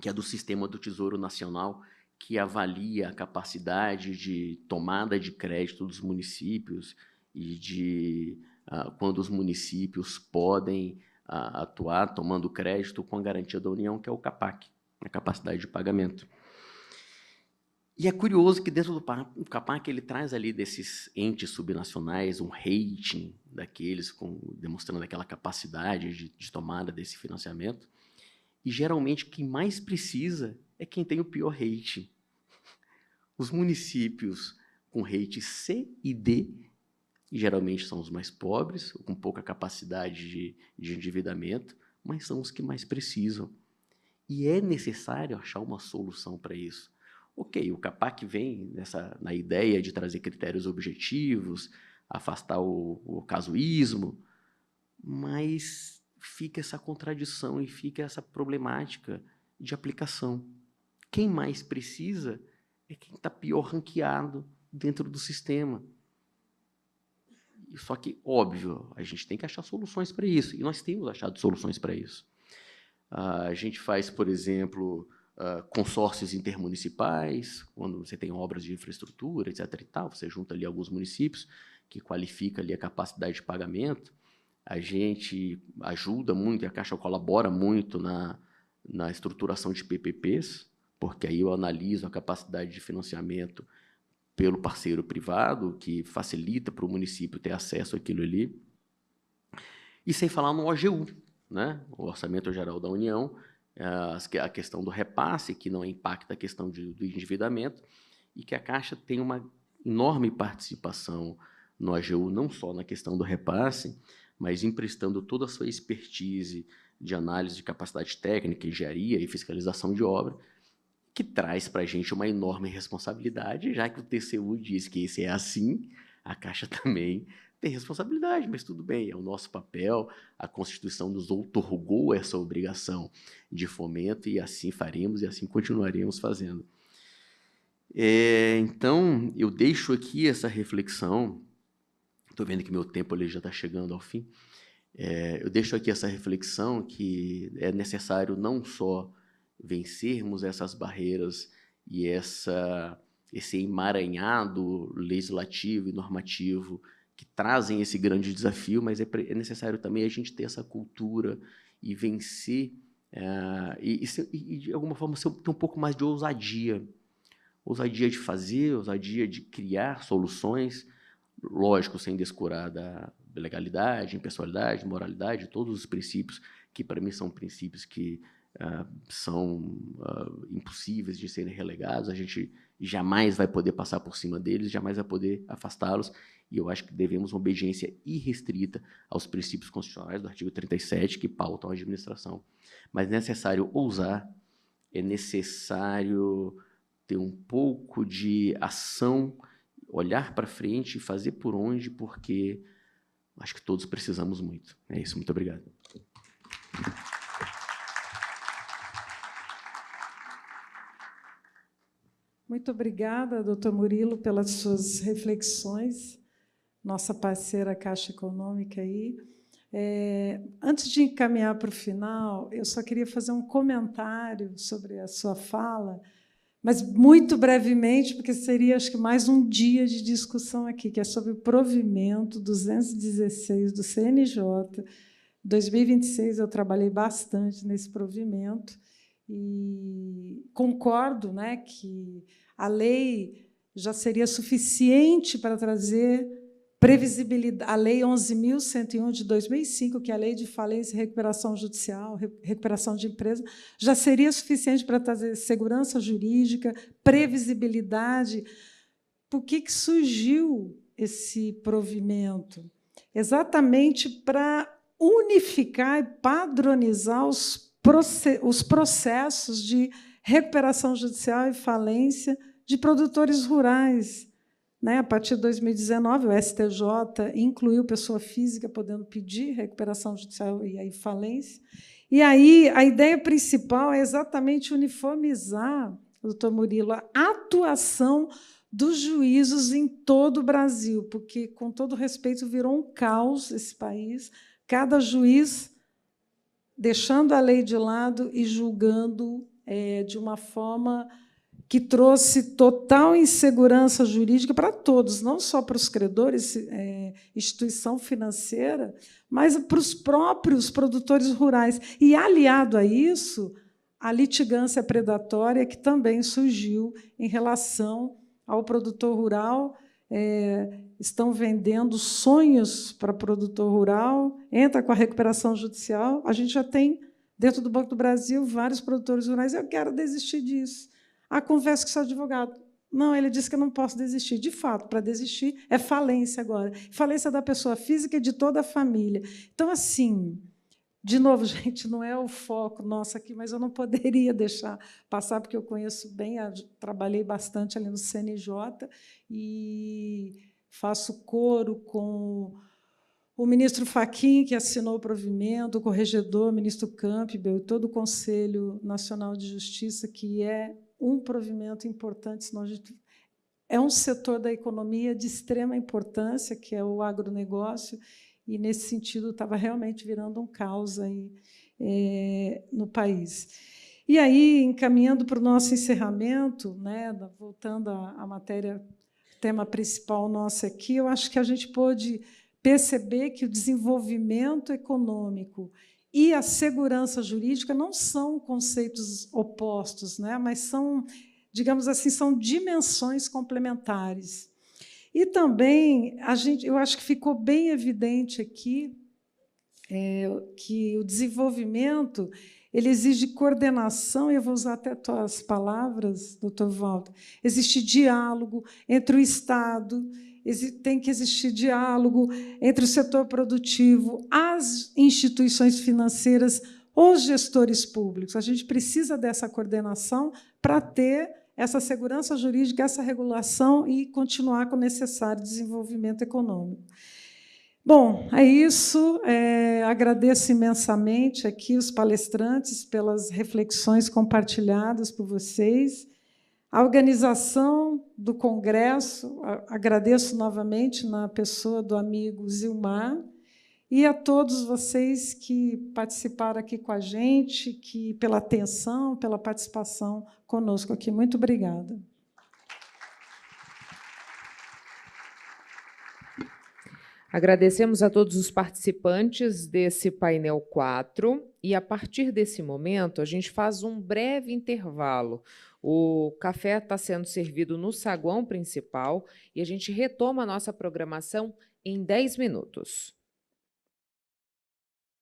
que é do sistema do Tesouro Nacional, que avalia a capacidade de tomada de crédito dos municípios e de quando os municípios podem atuar tomando crédito com a garantia da União, que é o CAPAC, a capacidade de pagamento. E é curioso que dentro do CAPAC ele traz ali desses entes subnacionais um rating daqueles, demonstrando aquela capacidade de tomada desse financiamento, e geralmente quem mais precisa é quem tem o pior rating. Os municípios com rate C e D, geralmente são os mais pobres, com pouca capacidade de endividamento, mas são os que mais precisam. E é necessário achar uma solução para isso. Ok, o CAPAC vem na ideia de trazer critérios objetivos, afastar o casuísmo, mas fica essa contradição e fica essa problemática de aplicação. Quem mais precisa é quem está pior ranqueado dentro do sistema. Só que, óbvio, a gente tem que achar soluções para isso, e nós temos achado soluções para isso. A gente faz, por exemplo, consórcios intermunicipais, quando você tem obras de infraestrutura, etc. e tal, você junta ali alguns municípios que qualifica ali a capacidade de pagamento. A gente ajuda muito, e a Caixa colabora muito na estruturação de PPPs, porque aí eu analiso a capacidade de financiamento pelo parceiro privado, que facilita para o município ter acesso àquilo ali. E sem falar no OGU, né? O Orçamento Geral da União, a questão do repasse, que não impacta a questão do endividamento, e que a Caixa tem uma enorme participação no AGU, não só na questão do repasse, mas emprestando toda a sua expertise de análise de capacidade técnica, engenharia e fiscalização de obra, que traz para a gente uma enorme responsabilidade, já que o TCU diz que esse é assim, a Caixa também tem responsabilidade, mas tudo bem, é o nosso papel, a Constituição nos outorgou essa obrigação de fomento e assim faremos e assim continuaremos fazendo. Então, eu deixo aqui essa reflexão, estou vendo que meu tempo ali já está chegando ao fim, eu deixo aqui essa reflexão que é necessário não só vencermos essas barreiras e esse emaranhado legislativo e normativo que trazem esse grande desafio, mas é necessário também a gente ter essa cultura e vencer e de alguma forma, ter um pouco mais de ousadia de fazer, ousadia de criar soluções, lógico, sem descurar da legalidade, impessoalidade, moralidade, todos os princípios que, para mim, são princípios que são impossíveis de serem relegados, a gente jamais vai poder passar por cima deles, jamais vai poder afastá-los, e eu acho que devemos uma obediência irrestrita aos princípios constitucionais do artigo 37, que pautam a administração. Mas é necessário ousar, é necessário ter um pouco de ação, olhar para frente e fazer por onde, porque acho que todos precisamos muito. É isso, muito obrigado. Muito obrigada, doutor Murilo, pelas suas reflexões, nossa parceira Caixa Econômica aí. Antes de encaminhar para o final, eu só queria fazer um comentário sobre a sua fala, mas muito brevemente, porque seria, acho que, mais um dia de discussão aqui, que é sobre o provimento 216 do CNJ. Em 2026, eu trabalhei bastante nesse provimento, e concordo, né, que a lei já seria suficiente para trazer previsibilidade. A Lei 11.101 de 2005, que é a Lei de Falência e Recuperação Judicial, recuperação de empresa, já seria suficiente para trazer segurança jurídica, previsibilidade. Por que surgiu esse provimento? Exatamente para unificar e padronizar os processos de recuperação judicial e falência de produtores rurais. Né? A partir de 2019, o STJ incluiu pessoa física podendo pedir recuperação judicial e aí falência. E aí a ideia principal é exatamente uniformizar, doutor Murilo, a atuação dos juízos em todo o Brasil, porque, com todo respeito, virou um caos esse país, cada juiz deixando a lei de lado e julgando de uma forma que trouxe total insegurança jurídica para todos, não só para os credores, instituição financeira, mas para os próprios produtores rurais. E, aliado a isso, a litigância predatória, que também surgiu em relação ao produtor rural. Estão vendendo sonhos para produtor rural, entra com a recuperação judicial. A gente já tem, dentro do Banco do Brasil, vários produtores rurais. Eu quero desistir disso. Converso com o seu advogado. Não, ele disse que eu não posso desistir. De fato, para desistir é falência agora. Falência da pessoa física e de toda a família. Então, assim, de novo, gente, não é o foco nosso aqui, mas eu não poderia deixar passar, porque eu conheço bem, trabalhei bastante ali no CNJ e faço coro com o ministro Fachin, que assinou o provimento, o corregedor, o ministro Campbell, e todo o Conselho Nacional de Justiça, que é um provimento importante, senão a gente... É um setor da economia de extrema importância, que é o agronegócio, e, nesse sentido, estava realmente virando um caos aí, no país. E aí, encaminhando para o nosso encerramento, né, voltando à matéria, tema principal nosso aqui, eu acho que a gente pôde perceber que o desenvolvimento econômico e a segurança jurídica não são conceitos opostos, né, mas são, digamos assim, são dimensões complementares. E também eu acho que ficou bem evidente aqui que o desenvolvimento ele exige coordenação, e eu vou usar até as palavras, doutor Walter, existe diálogo entre o Estado, tem que existir diálogo entre o setor produtivo, as instituições financeiras, os gestores públicos. A gente precisa dessa coordenação para ter essa segurança jurídica, essa regulação e continuar com o necessário desenvolvimento econômico. Bom, é isso. Agradeço imensamente aqui os palestrantes pelas reflexões compartilhadas por vocês. A organização do Congresso, agradeço novamente na pessoa do amigo Zilmar, e a todos vocês que participaram aqui com a gente, pela atenção, pela participação conosco aqui. Muito obrigada. Agradecemos a todos os participantes desse painel 4, e, a partir desse momento, a gente faz um breve intervalo. O café está sendo servido no saguão principal e a gente retoma a nossa programação em 10 minutos.